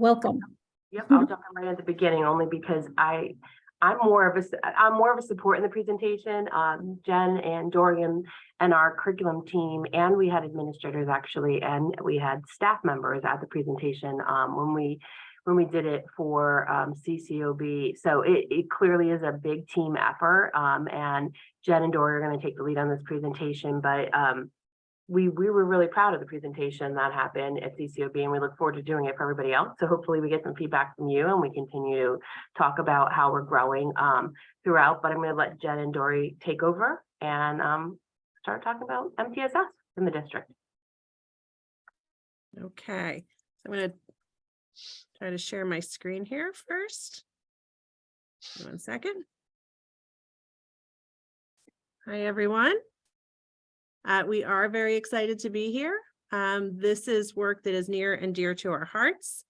Welcome. Yep, I'll jump in right at the beginning only because I'm more of a support in the presentation. Jen and Dorian and our curriculum team, and we had administrators actually, and we had staff members at the presentation when we did it for CCOB. So it clearly is a big team effort, and Jen and Dorian are going to take the lead on this presentation, but we were really proud of the presentation that happened at CCOB, and we look forward to doing it for everybody else. So hopefully we get some feedback from you and we continue to talk about how we're growing throughout. But I'm going to let Jen and Dory take over and start talking about MTSS in the district. Okay, so I'm going to try to share my screen here first. 1 second. Hi, everyone. We are very excited to be here. This is work that is near and dear to our hearts.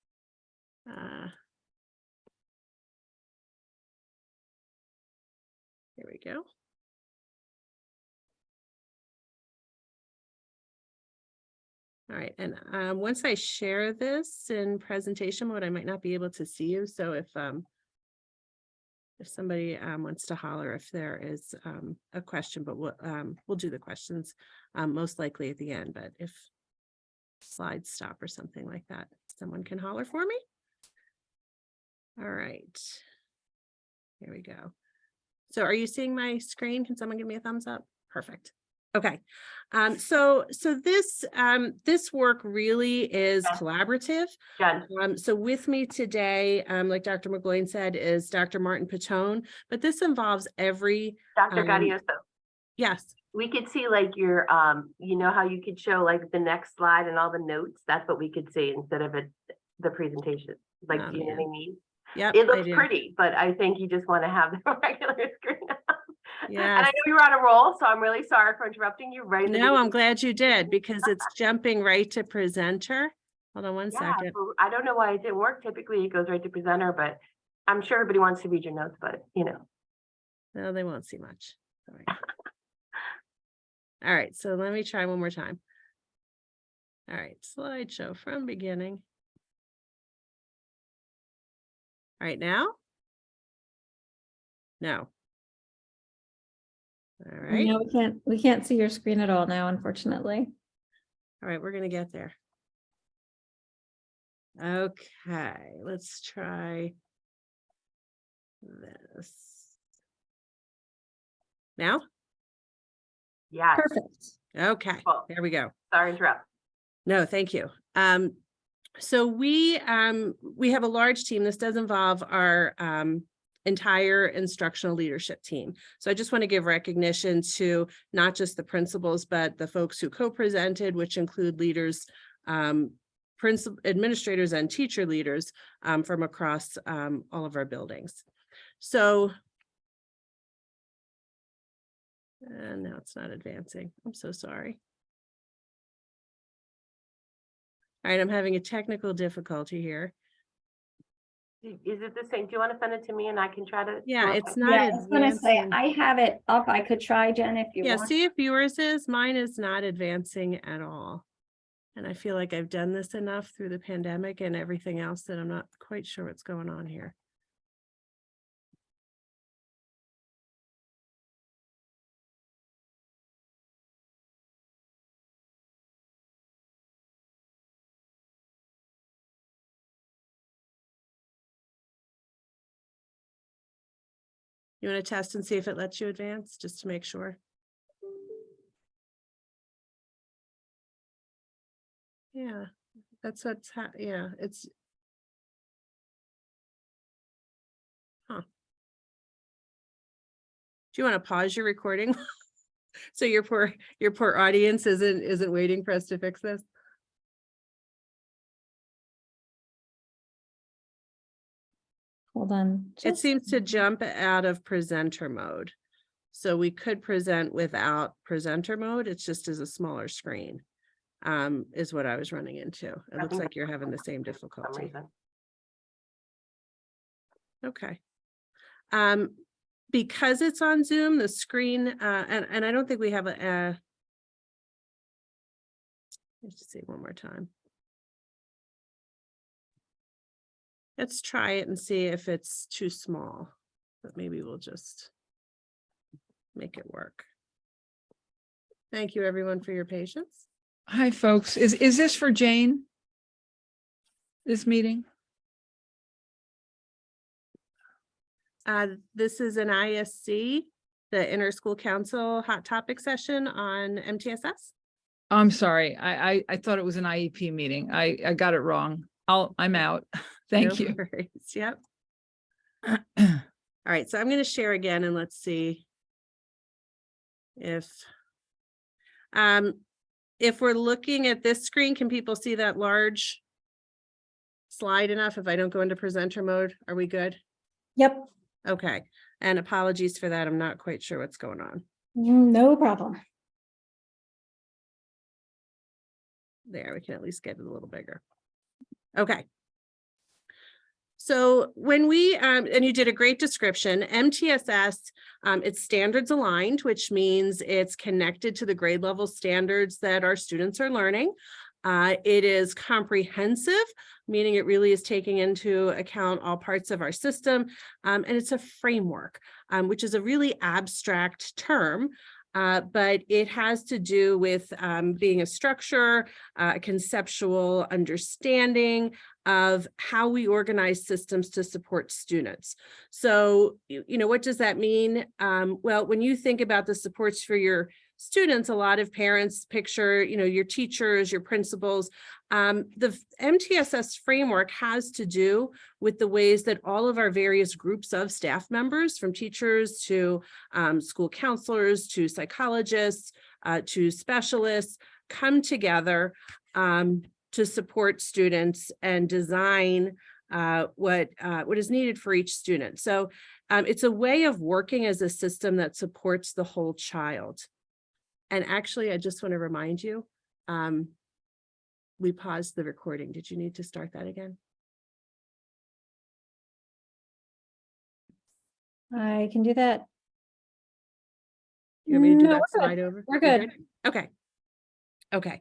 Here we go. All right, and once I share this in presentation mode, I might not be able to see you. So if somebody wants to holler if there is a question, but we'll do the questions most likely at the end. But if slides stop or something like that, someone can holler for me. All right, here we go. So are you seeing my screen? Can someone give me a thumbs up? Perfect. Okay, so this work really is collaborative. So with me today, like Dr. McGloin said, is Dr. Martin-Pitone, but this involves every Dr. Gaudioso. Yes. We could see like your, you know how you could show like the next slide and all the notes. That's what we could see instead of the presentation. Like, do you know what I mean? Yeah, it looks pretty, but I think you just want to have the regular screen. Yeah, and I know you're on a roll, so I'm really sorry for interrupting you right in the No, beginning. I'm glad you did, because it's jumping right to presenter. Hold on one second. I don't know why it didn't work. Typically it goes right to presenter, but I'm sure everybody wants to read your notes, but you know. No, they won't see much. Sorry. All right, so let me try one more time. All right, slideshow from beginning. All right, now? No. All right. No, we can't see your screen at all now, unfortunately. All right, we're gonna get there. Okay, let's try this. Now? Yeah. Perfect. Okay, Cool. there we go. Sorry to interrupt. No, thank you. So we have a large team. This does involve our entire instructional leadership team. So I just want to give recognition to not just the principals, but the folks who co-presented, which include leaders, administrators and teacher leaders from across all of our buildings. So no, it's not advancing. I'm so sorry. All right, I'm having a technical difficulty here. Is it the same? Do you want to send it to me and I can try to? Yeah, it's not. Yeah, I was gonna say, I have it up. I could try, Jen, if you want. See if yours is. Mine is not advancing at all. And I feel like I've done this enough through the pandemic and everything else that I'm not quite sure what's going on here. You want to test and see if it lets you advance, just to make sure? Yeah, that's what's yeah, it's. Huh. Do you want to pause your recording so your poor audience isn't waiting for us to fix this? Hold on. It seems to jump out of presenter mode. So we could present without presenter mode. It's just as a smaller screen, is what I was running into. It looks like you're having the same difficulty. Okay. Because it's on Zoom, the screen, and I don't think we have let's just see one more time. Let's try it and see if it's too small, but maybe we'll just make it work. Thank you, everyone, for your patience. Hi, folks. Is this for Jane? This meeting? This is an ISC, the Interschool Council Hot Topic session on MTSS. I'm sorry. I thought it was an IEP meeting. I got it wrong. I'm out. Thank No you. worries. Yep. All right, so I'm going to share again and let's see if we're looking at this screen, can people see that large slide enough? If I don't go into presenter mode, are we good? Yep, Okay, and apologies for that. I'm not quite sure what's going on. no problem. There, we can at least get it a little bigger. Okay. So when we, and you did a great description, MTSS, it's standards aligned, which means it's connected to the grade level standards that our students are learning. It is comprehensive, meaning it really is taking into account all parts of our system. And it's a framework, which is a really abstract term. But it has to do with being a structure, a conceptual understanding of how we organize systems to support students. So, what does that mean? Well, when you think about the supports for your students, a lot of parents picture, your teachers, your principals. The MTSS framework has to do with the ways that all of our various groups of staff members, from teachers to school counselors, to psychologists, to specialists, come together to support students and design what is needed for each student. So it's a way of working as a system that supports the whole child. And actually, I just want to remind you, we paused the recording. Did you need to start that again? I can do that. You want me to do No, that we're good. slide over? We're You're good. Okay. Okay.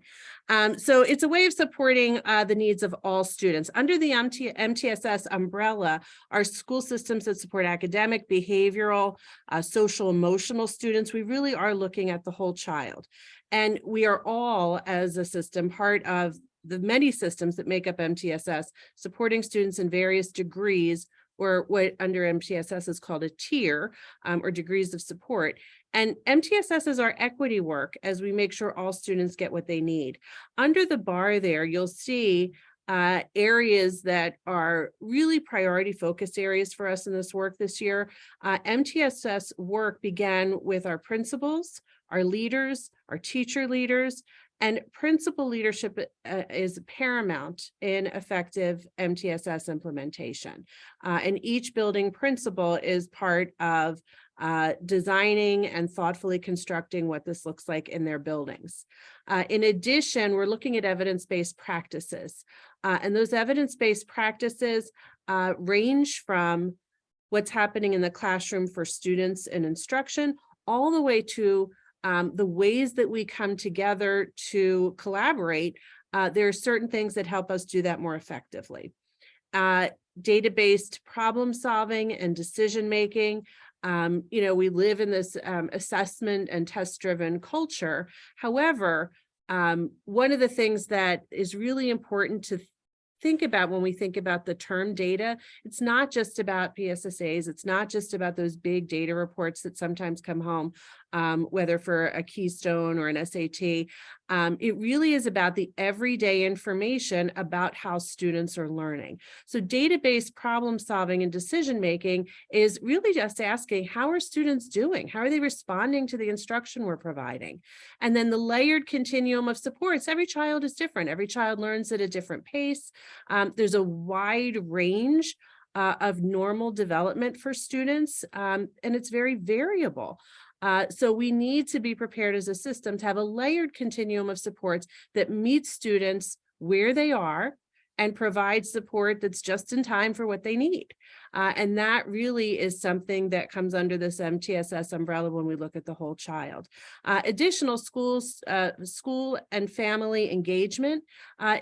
So it's a way of supporting the needs of all students. Under the MTSS umbrella are school systems that support academic, behavioral, social, emotional students. We really are looking at the whole child. And we are all, as a system, part of the many systems that make up MTSS, supporting students in various degrees, or what under MTSS is called a tier, or degrees of support. And MTSS is our equity work as we make sure all students get what they need. Under the bar there, you'll see areas that are really priority focus areas for us in this work this year. MTSS work began with our principals, our leaders, our teacher leaders, and principal leadership is paramount in effective MTSS implementation. And each building principal is part of designing and thoughtfully constructing what this looks like in their buildings. In addition, we're looking at evidence-based practices. And those evidence-based practices range from what's happening in the classroom for students and instruction, all the way to the ways that we come together to collaborate. There are certain things that help us do that more effectively. Data-based problem solving and decision-making. We live in this assessment and test-driven culture. However, one of the things that is really important to think about when we think about the term data, it's not just about PSSAs, it's not just about those big data reports that sometimes come home, whether for a Keystone or an SAT. It really is about the everyday information about how students are learning. So data-based problem solving and decision-making is really just asking, how are students doing? How are they responding to the instruction we're providing? And then the layered continuum of supports. Every child is different. Every child learns at a different pace. There's a wide range of normal development for students, and it's very variable. So we need to be prepared as a system to have a layered continuum of supports that meet students where they are and provide support that's just in time for what they need. And that really is something that comes under this MTSS umbrella when we look at the whole child. Additional schools, school and family engagement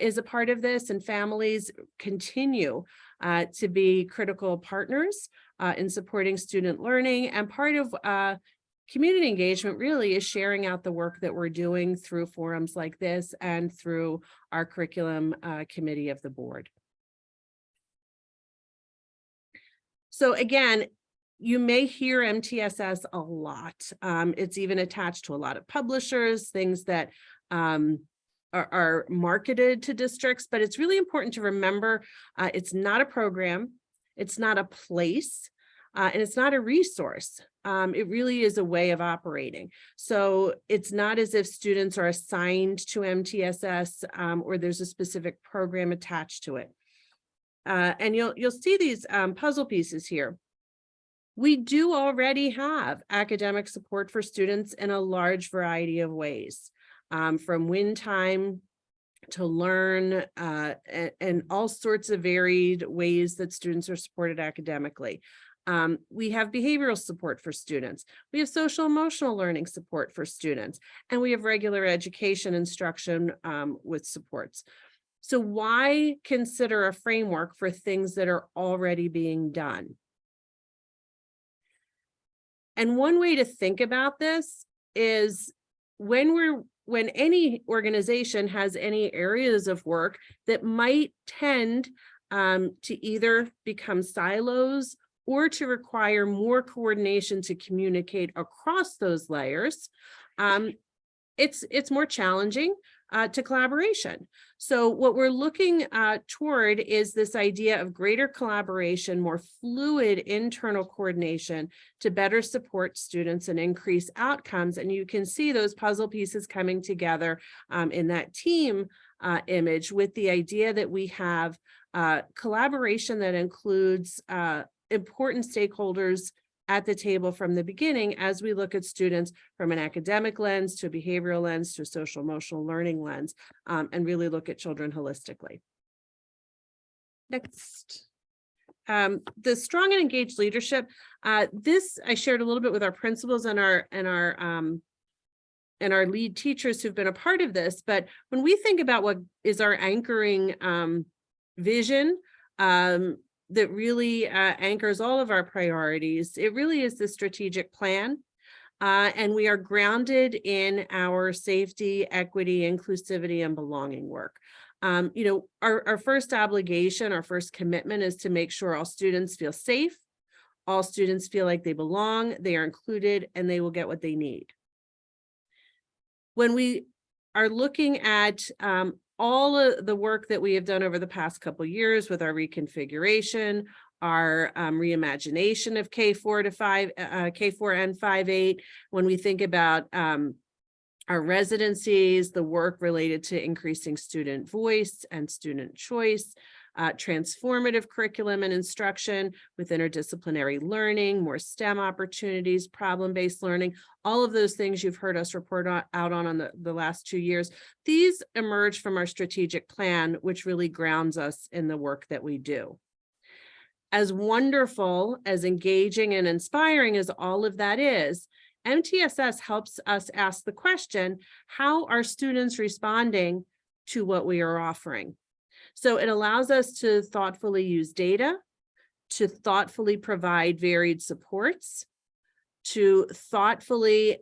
is a part of this, and families continue to be critical partners in supporting student learning. And part of community engagement really is sharing out the work that we're doing through forums like this and through our curriculum committee of the board. So again, you may hear MTSS a lot. It's even attached to a lot of publishers, things that are marketed to districts, but it's really important to remember it's not a program, it's not a place, and it's not a resource. It really is a way of operating. So it's not as if students are assigned to MTSS or there's a specific program attached to it. And you'll see these puzzle pieces here. We do already have academic support for students in a large variety of ways, from win time to learn and all sorts of varied ways that students are supported academically. We have behavioral support for students. We have social emotional learning support for students, and we have regular education instruction with supports. So why consider a framework for things that are already being done? And one way to think about this is when any organization has any areas of work that might tend to either become silos or to require more coordination to communicate across those layers, it's more challenging to collaboration. So what we're looking toward is this idea of greater collaboration, more fluid internal coordination to better support students and increase outcomes. And you can see those puzzle pieces coming together in that team image, with the idea that we have collaboration that includes important stakeholders at the table from the beginning as we look at students from an academic lens to a behavioral lens to a social emotional learning lens, and really look at children holistically. Next. The strong and engaged leadership. This I shared a little bit with our principals and our lead teachers who've been a part of this, but when we think about what is our anchoring vision, that really anchors all of our priorities, it really is the strategic plan. And we are grounded in our safety, equity, inclusivity, and belonging work. You know, our first obligation, our first commitment is to make sure all students feel safe, all students feel like they belong, they are included, and they will get what they need. When we are looking at all of the work that we have done over the past couple of years with our reconfiguration, our reimagination of K4 to 5, K4 and 5-8, when we think about our residencies, the work related to increasing student voice and student choice, transformative curriculum and instruction with interdisciplinary learning, more STEM opportunities, problem-based learning, all of those things you've heard us report out on the last 2 years. These emerge from our strategic plan, which really grounds us in the work that we do. As wonderful, as engaging and inspiring as all of that is, MTSS helps us ask the question, how are students responding to what we are offering? So it allows us to thoughtfully use data, to thoughtfully provide varied supports, to thoughtfully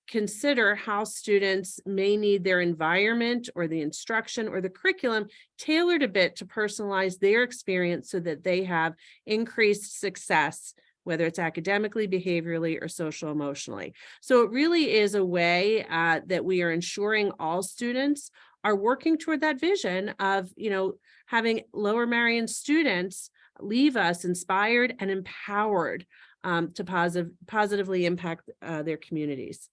consider how students may need their environment or the instruction or the curriculum tailored a bit to personalize their experience so that they have increased success, whether it's academically, behaviorally, or social emotionally. So it really is a way that we are ensuring all students are working toward that vision of, you know, having Lower Merion students leave us inspired and empowered to positively impact their communities.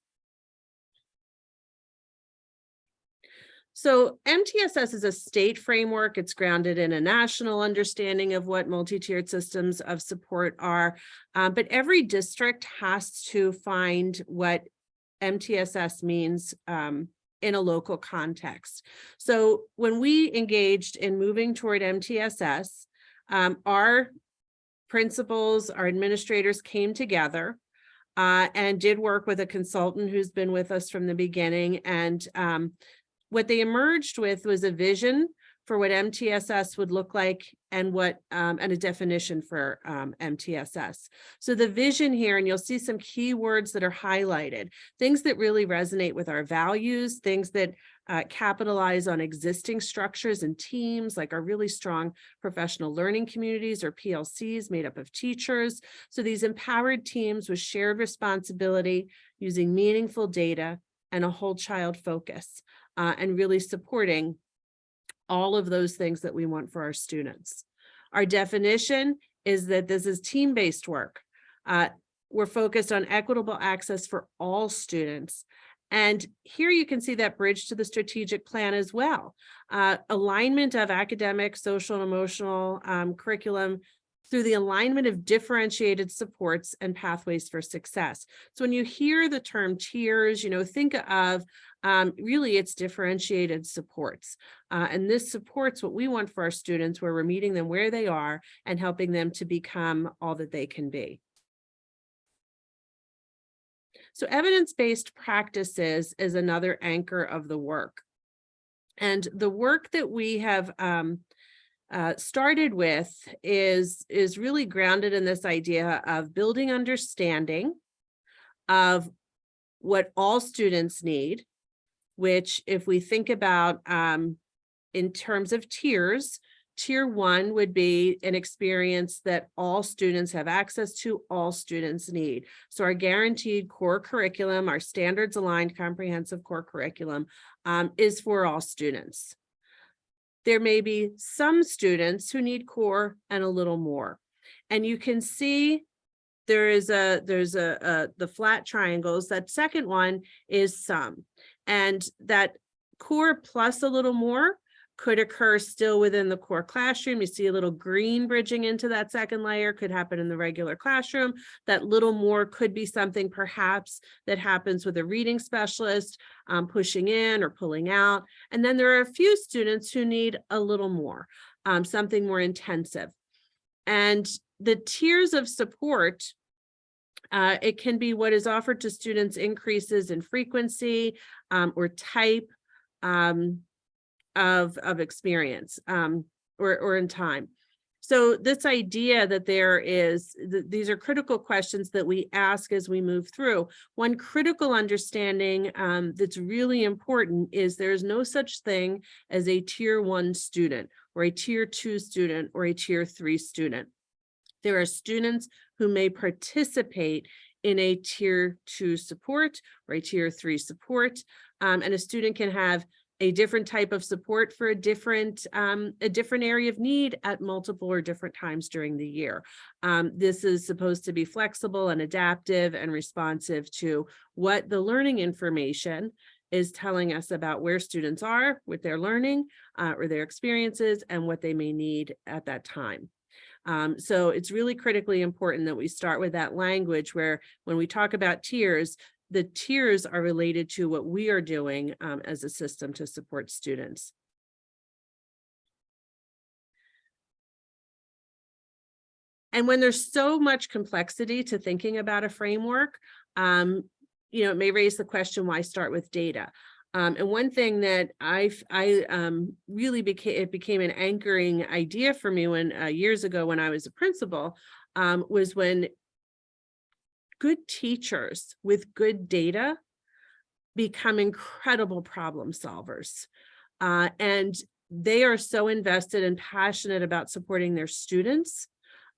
So MTSS is a state framework. It's grounded in a national understanding of what multi-tiered systems of support are, but every district has to find what MTSS means in a local context. So when we engaged in moving toward MTSS, our principals, our administrators came together and did work with a consultant who's been with us from the beginning. And what they emerged with was a vision for what MTSS would look like and and a definition for MTSS. So the vision here, and you'll see some key words that are highlighted, things that really resonate with our values, things that capitalize on existing structures and teams, like our really strong professional learning communities or PLCs made up of teachers. So these empowered teams with shared responsibility, using meaningful data and a whole child focus, and really supporting all of those things that we want for our students. Our definition is that this is team-based work. We're focused on equitable access for all students. And here you can see that bridge to the strategic plan as well. Alignment of academic, social, and emotional curriculum through the alignment of differentiated supports and pathways for success. So when you hear the term tiers, think of really it's differentiated supports. And this supports what we want for our students, where we're meeting them where they are and helping them to become all that they can be. So evidence-based practices is another anchor of the work. And the work that we have started with is really grounded in this idea of building understanding of what all students need, which if we think about in terms of tiers, tier 1 would be an experience that all students have access to, all students need. So our guaranteed core curriculum, our standards aligned comprehensive core curriculum is for all students. There may be some students who need core and a little more. And you can see there's the flat triangles. That second one is some. And that core plus a little more could occur still within the core classroom. You see a little green bridging into that second layer, could happen in the regular classroom. That little more could be something perhaps that happens with a reading specialist, pushing in or pulling out. And then there are a few students who need a little more, something more intensive. And the tiers of support, it can be what is offered to students increases in frequency or type of experience or in time. So this idea that these are critical questions that we ask as we move through. One critical understanding that's really important is there's no such thing as a tier 1 student or a tier 2 student or a tier 3 student. There are students who may participate in a tier 2 support or a tier 3 support, and a student can have a different type of support for a different area of need at multiple or different times during the year. This is supposed to be flexible and adaptive and responsive to what the learning information is telling us about where students are with their learning or their experiences and what they may need at that time. So it's really critically important that we start with that language where when we talk about tiers, the tiers are related to what we are doing as a system to support students. And when there's so much complexity to thinking about a framework, it may raise the question, why start with data? And one thing that really became an anchoring idea for me when years ago when I was a principal was when good teachers with good data become incredible problem solvers. And they are so invested and passionate about supporting their students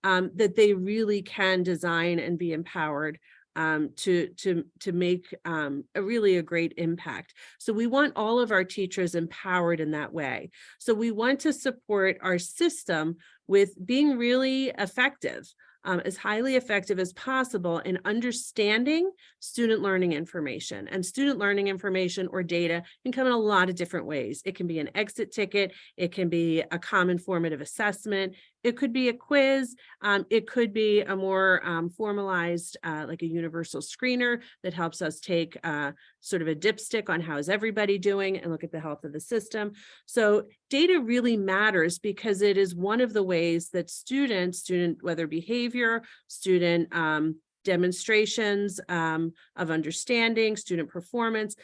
that they really can design and be empowered to make a great impact. So we want all of our teachers empowered in that way. So we want to support our system with being really effective. As highly effective as possible in understanding student learning information. And student learning information or data can come in a lot of different ways. It can be an exit ticket. It can be a common formative assessment. it could be a quiz. It could be a more formalized, like a universal screener that helps us take sort of a dipstick on how is everybody doing and look at the health of the system. So data really matters because it is one of the ways that student, whether behavior, student demonstrations of understanding, student performance,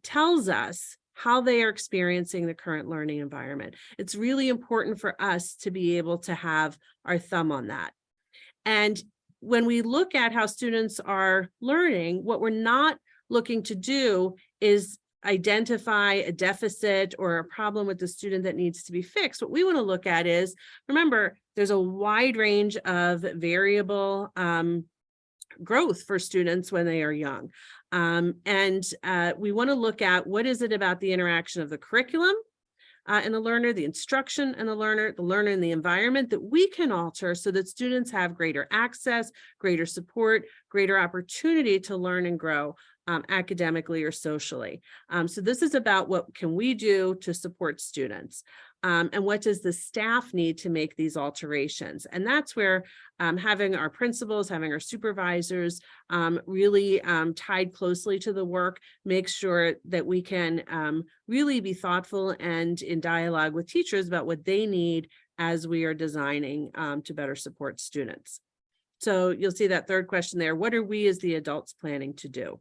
tells us how they are experiencing the current learning environment. It's really important for us to be able to have our thumb on that. And when we look at how students are learning, what we're not looking to do is identify a deficit or a problem with the student that needs to be fixed. What we want to look at is, remember, there's a wide range of variable growth for students when they are young. We want to look at what is it about the interaction of the curriculum and the learner, the instruction and the learner and the environment that we can alter so that students have greater access, greater support, greater opportunity to learn and grow academically or socially. So this is about what can we do to support students. And what does the staff need to make these alterations? And that's where having our principals, having our supervisors really tied closely to the work, make sure that we can really be thoughtful and in dialogue with teachers about what they need as we are designing to better support students. So you'll see that third question there. What are we as the adults planning to do?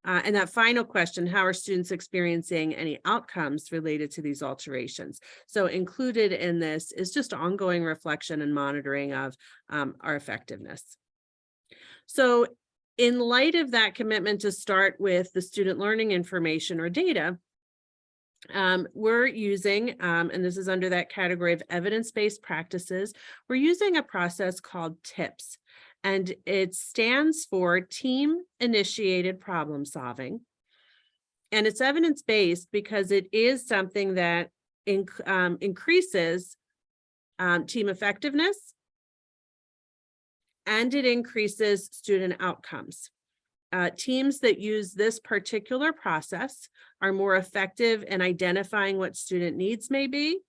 And that final question, how are students experiencing any outcomes related to these alterations? So included in this is just ongoing reflection and monitoring of our effectiveness. So in light of that commitment to start with the student learning information or data, we're using, and this is under that category of evidence-based practices, we're using a process called TIPS. And it stands for Team-Initiated Problem Solving. And it's evidence-based because it is something that increases team effectiveness and it increases student outcomes. Teams that use this particular process are more effective in identifying what student needs may be,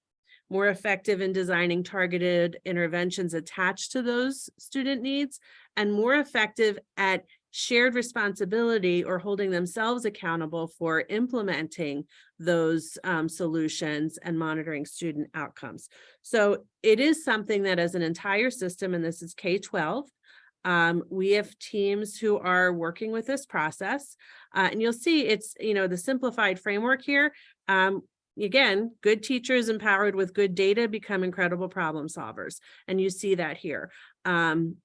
more effective in designing targeted interventions attached to those student needs, and more effective at shared responsibility or holding themselves accountable for implementing those solutions and monitoring student outcomes. So it is something that as an entire system, and this is K-12, we have teams who are working with this process, and you'll see it's, the simplified framework here. Again, good teachers empowered with good data become incredible problem solvers. And you see that here. And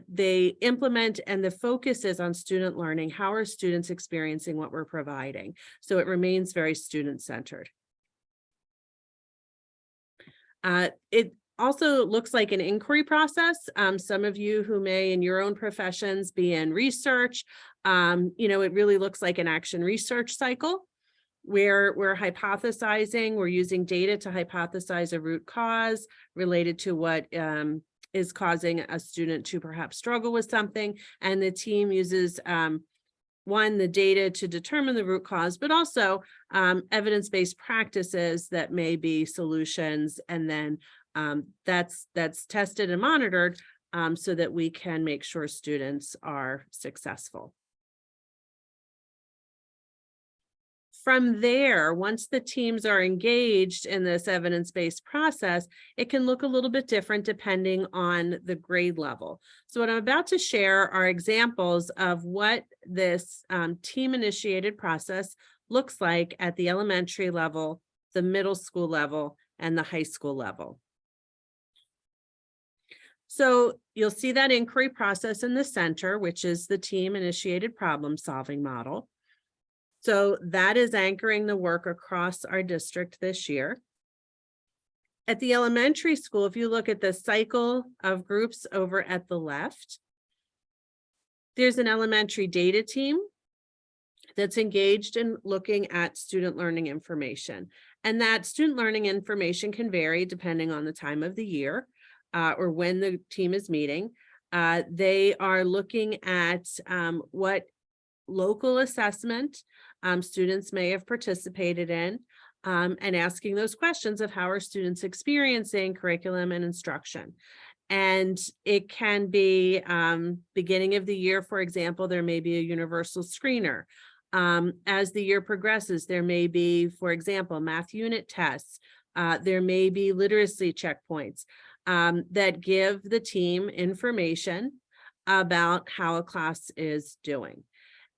they implement, and the focus is on student learning. How are students experiencing what we're providing? So it remains very student-centered. It also looks like an inquiry process. Some of you who may in your own professions be in research, it really looks like an action research cycle, where we're hypothesizing, we're using data to hypothesize a root cause related to what is causing a student to perhaps struggle with something. And the team uses, the data to determine the root cause, but also evidence-based practices that may be solutions. And then that's tested and monitored so that we can make sure students are successful. From there, once the teams are engaged in this evidence-based process, it can look a little bit different depending on the grade level. So what I'm about to share are examples of what this team-initiated process looks like at the elementary level, the middle school level, and the high school level. So you'll see that inquiry process in the center, which is the team-initiated problem-solving model. So that is anchoring the work across our district this year. At the elementary school, if you look at the cycle of groups over at the left, there's an elementary data team that's engaged in looking at student learning information. And that student learning information can vary depending on the time of the year or when the team is meeting. They are looking at what local assessment students may have participated in, and asking those questions of how are students experiencing curriculum and instruction. And it can be beginning of the year, for example, there may be a universal screener. As the year progresses, there may be, for example, math unit tests. There may be literacy checkpoints that give the team information about how a class is doing.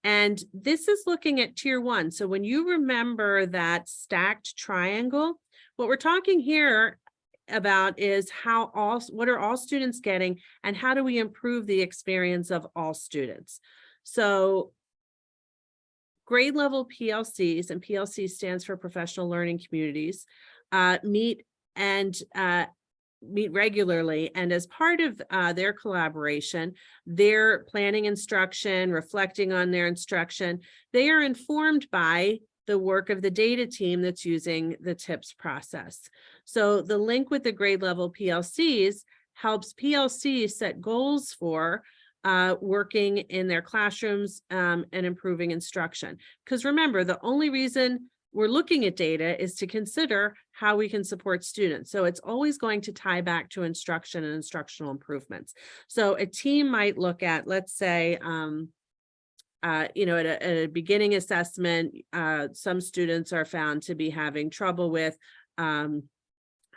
And this is looking at tier 1. So when you remember that stacked triangle, what we're talking here about is what are all students getting and how do we improve the experience of all students? So grade level PLCs, and PLC stands for professional learning communities, meet regularly, and as part of their collaboration, their planning instruction, reflecting on their instruction, they are informed by the work of the data team that's using the TIPS process. So the link with the grade level PLCs helps PLCs set goals for working in their classrooms and improving instruction. Because remember, the only reason we're looking at data is to consider how we can support students. So it's always going to tie back to instruction and instructional improvements. So a team might look at, let's say, at a beginning assessment, some students are found to be having trouble with,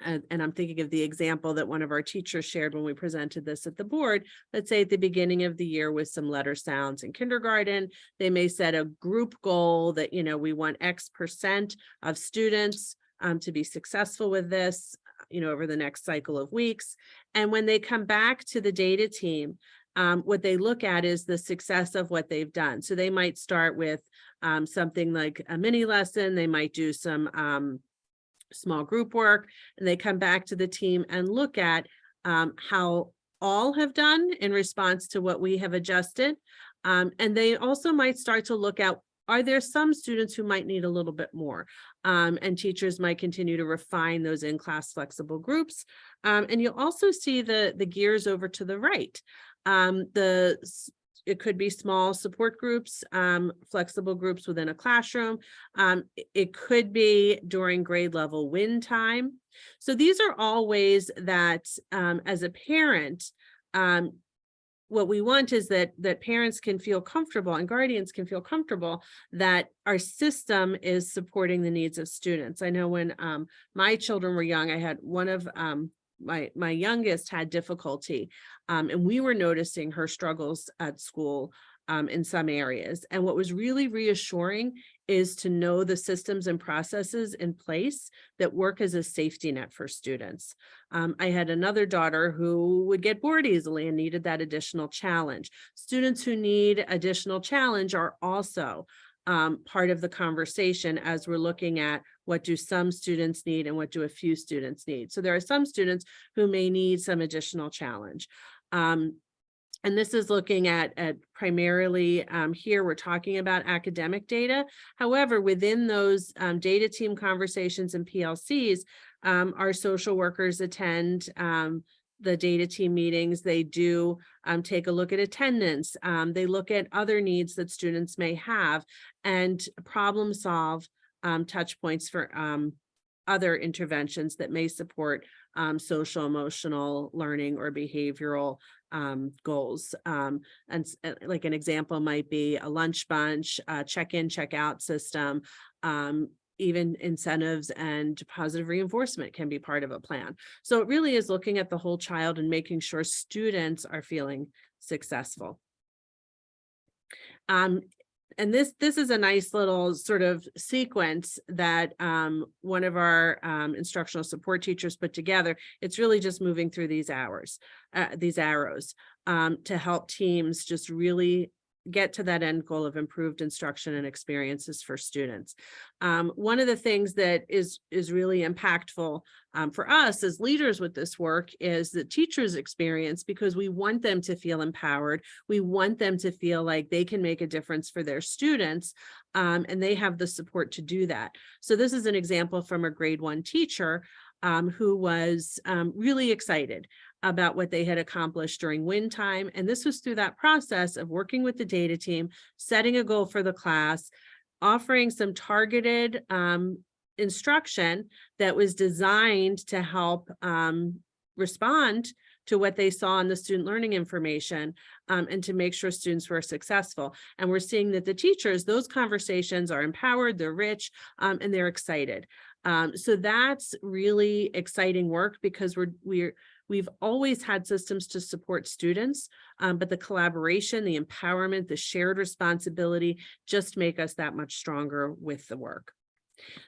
and I'm thinking of the example that one of our teachers shared when we presented this at the board. Let's say at the beginning of the year with some letter sounds in kindergarten, they may set a group goal that, we want X% of students to be successful with this, over the next cycle of weeks. And when they come back to the data team, what they look at is the success of what they've done. So they might start with something like a mini lesson. They might do some small group work, and they come back to the team and look at how all have done in response to what we have adjusted. And they also might start to look at, are there some students who might need a little bit more? And teachers might continue to refine those in-class flexible groups. And you'll also see the gears over to the right. It could be small support groups, flexible groups within a classroom. It could be during grade level win time. So these are all ways that as a parent, what we want is that parents can feel comfortable and guardians can feel comfortable that our system is supporting the needs of students. I know when my children were young, I had one of my youngest had difficulty, and we were noticing her struggles at school in some areas. And what was really reassuring is to know the systems and processes in place that work as a safety net for students. I had another daughter who would get bored easily and needed that additional challenge. Students who need additional challenge are also part of the conversation as we're looking at what do some students need and what do a few students need. So there are some students who may need some additional challenge. And this is looking at primarily here, we're talking about academic data. However, within those data team conversations and PLCs, our social workers attend the data team meetings. They do take a look at attendance. They look at other needs that students may have and problem solve touch points for other interventions that may support social, emotional learning or behavioral goals. And like an example might be a lunch bunch, check-in, check-out system, even incentives and positive reinforcement can be part of a plan. So it really is looking at the whole child and making sure students are feeling successful. And this is a nice little sort of sequence that one of our instructional support teachers put together. It's really just moving through these arrows to help teams just really get to that end goal of improved instruction and experiences for students. One of the things that is really impactful for us as leaders with this work is the teachers' experience, because we want them to feel empowered. We want them to feel like they can make a difference for their students, and they have the support to do that. So this is an example from a grade 1 teacher who was really excited about what they had accomplished during win time. And this was through that process of working with the data team, setting a goal for the class, offering some targeted instruction that was designed to help respond to what they saw in the student learning information, and to make sure students were successful. And we're seeing that the teachers, those conversations are empowered, they're rich, and they're excited. So that's really exciting work, because we've always had systems to support students, but the collaboration, the empowerment, the shared responsibility just make us that much stronger with the work.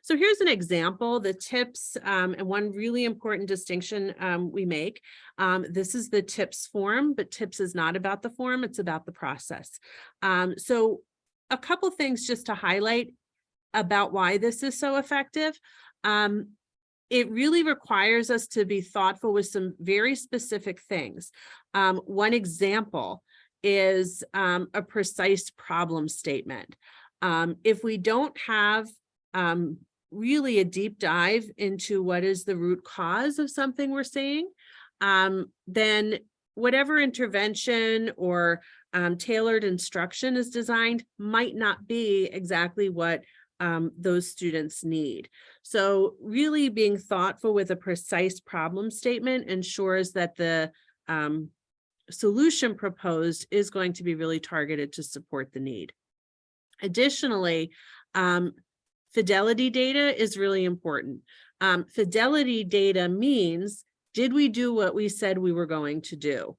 So here's an example, the tips, and one really important distinction we make. This is the tips form, but tips is not about the form, it's about the process. So a couple things just to highlight about why this is so effective. It really requires us to be thoughtful with some very specific things. One example is a precise problem statement. If we don't have really a deep dive into what is the root cause of something we're seeing, then whatever intervention or tailored instruction is designed might not be exactly what those students need. So really being thoughtful with a precise problem statement ensures that the solution proposed is going to be really targeted to support the need. Additionally, fidelity data is really important. Fidelity data means, did we do what we said we were going to do?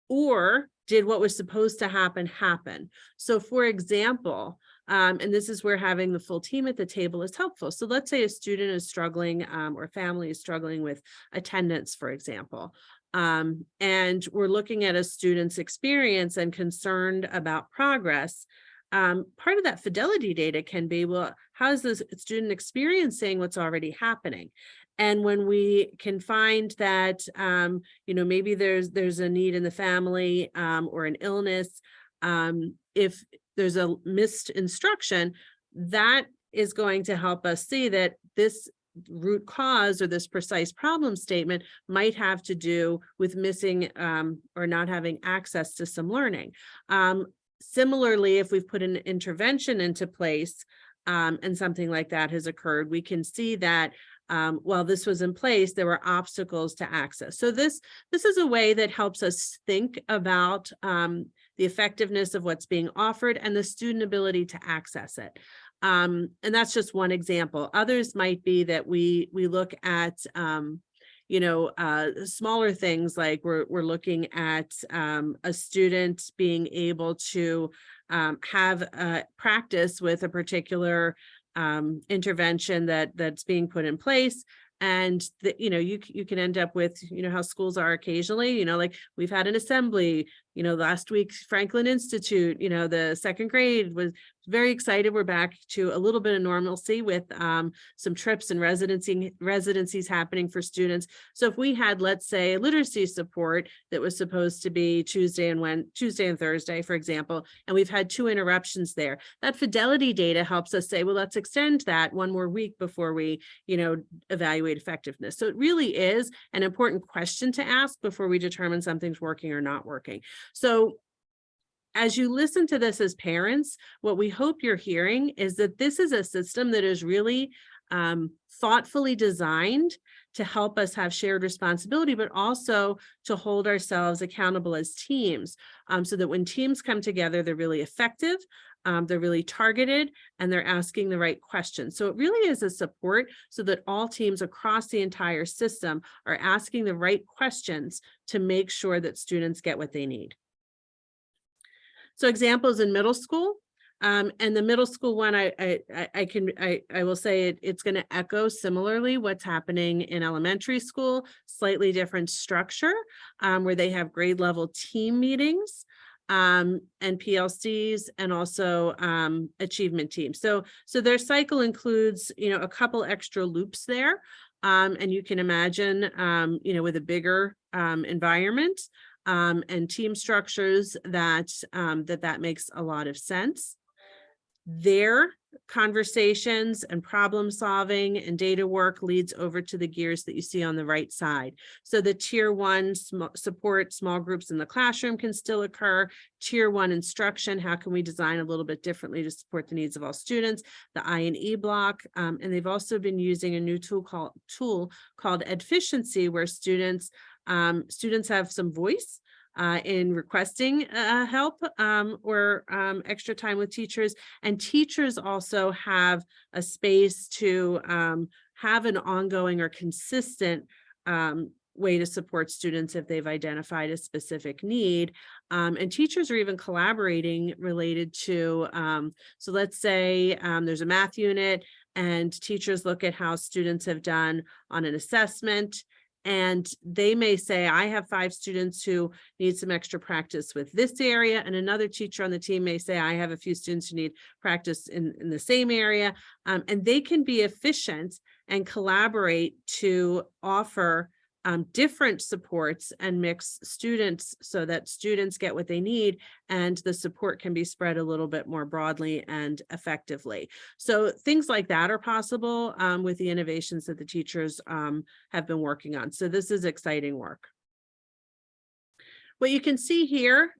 Or did what was supposed to happen happen? So for example, and this is where having the full team at the table is helpful. So let's say a student is struggling, or family is struggling with attendance, for example. And we're looking at a student's experience and concerned about progress. Part of that fidelity data can be, well, how is the student experiencing what's already happening? And when we can find that, maybe there's a need in the family, or an illness, if there's a missed instruction, that is going to help us see that this root cause or this precise problem statement might have to do with missing or not having access to some learning. Similarly, if we've put an intervention into place and something like that has occurred, we can see that while this was in place, there were obstacles to access. So this is a way that helps us think about the effectiveness of what's being offered and the student ability to access it. And that's just one example. Others might be that we look at smaller things, like we're looking at a student being able to have practice with a particular intervention that's being put in place. And you can end up with, how schools are occasionally, like we've had an assembly, last week, Franklin Institute, the second grade was very excited. We're back to a little bit of normalcy with some trips and residencies happening for students. So if we had, let's say, literacy support that was supposed to be Tuesday and Thursday, for example, and we've had 2 interruptions there, that fidelity data helps us say, well, let's extend that one more week before we, evaluate effectiveness. So it really is an important question to ask before we determine something's working or not working. So as you listen to this as parents, what we hope you're hearing is that this is a system that is really thoughtfully designed to help us have shared responsibility, but also to hold ourselves accountable as teams, so that when teams come together, they're really effective, they're really targeted, and they're asking the right questions. So it really is a support so that all teams across the entire system are asking the right questions to make sure that students get what they need. So examples in middle school, and the middle school one, I will say it's going to echo similarly what's happening in elementary school, slightly different structure, where they have grade level team meetings and PLCs, and also achievement teams. So their cycle includes, a couple extra loops there, and you can imagine, with a bigger environment. And team structures that makes a lot of sense. Their conversations and problem solving and data work leads over to the gears that you see on the right side. So the tier 1 support, small groups in the classroom can still occur. Tier 1 instruction, how can we design a little bit differently to support the needs of all students? The I&E block, and they've also been using a new tool called Efficiency, where students have some voice in requesting help or extra time with teachers, and teachers also have a space to have an ongoing or consistent way to support students if they've identified a specific need. And teachers are even collaborating related to, so let's say there's a math unit and teachers look at how students have done on an assessment. And they may say, I have 5 students who need some extra practice with this area. And another teacher on the team may say, I have a few students who need practice in the same area. And they can be efficient and collaborate to offer different supports and mix students so that students get what they need and the support can be spread a little bit more broadly and effectively. So things like that are possible with the innovations that the teachers have been working on. So this is exciting work. What you can see here,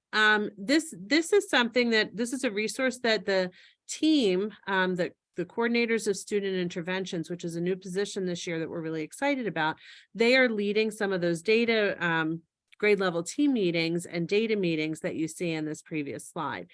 this is something that this is a resource that the team, the coordinators of student interventions, which is a new position this year that we're really excited about, they are leading some of those data grade level team meetings and data meetings that you see in this previous slide.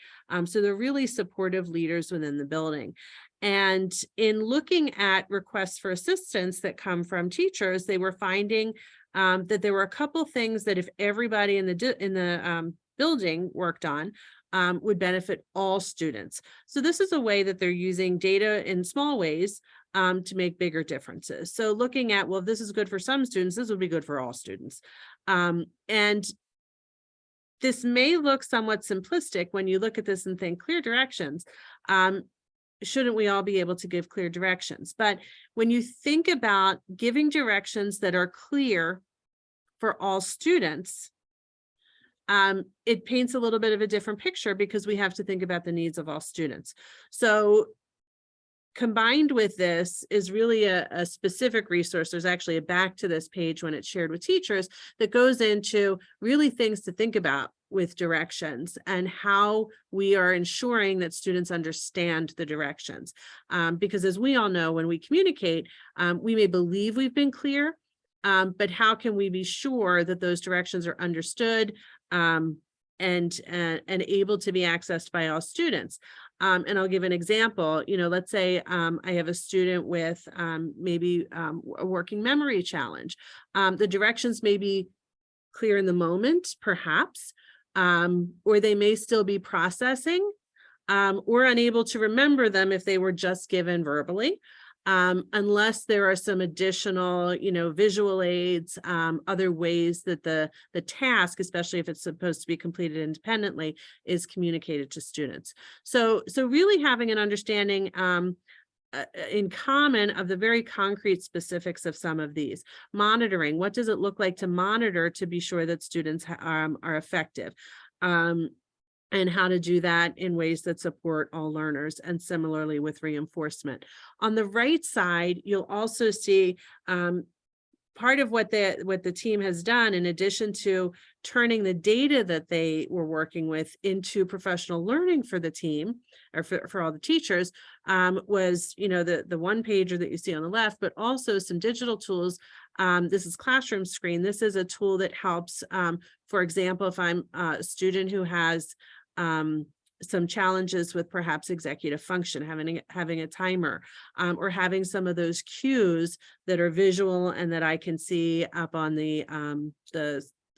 So they're really supportive leaders within the building. And in looking at requests for assistance that come from teachers, they were finding that there were a couple things that if everybody in the building worked on, would benefit all students. So this is a way that they're using data in small ways to make bigger differences. So looking at, well, if this is good for some students, this would be good for all students. And this may look somewhat simplistic when you look at this and think clear directions. Shouldn't we all be able to give clear directions? But when you think about giving directions that are clear for all students, it paints a little bit of a different picture because we have to think about the needs of all students. So combined with this is really a specific resource. There's actually a back to this page when it's shared with teachers that goes into really things to think about with directions and how we are ensuring that students understand the directions. Because as we all know, when we communicate, we may believe we've been clear, but how can we be sure that those directions are understood and able to be accessed by all students? And I'll give an example. You know, let's say I have a student with maybe a working memory challenge. The directions may be clear in the moment, perhaps, or they may still be processing or unable to remember them if they were just given verbally. Unless there are some additional, you know, visual aids, other ways that the task, especially if it's supposed to be completed independently, is communicated to students. So really having an understanding in common of the very concrete specifics of some of these. Monitoring, what does it look like to monitor to be sure that students are effective? And how to do that in ways that support all learners, and similarly with reinforcement. On the right side, you'll also see part of what the team has done, in addition to turning the data that they were working with into professional learning for the team, or for all the teachers, was, you know, the one pager that you see on the left, but also some digital tools. This is Classroom Screen. This is a tool that helps, for example, if I'm a student who has some challenges with perhaps executive function, having a timer, or having some of those cues that are visual and that I can see up on the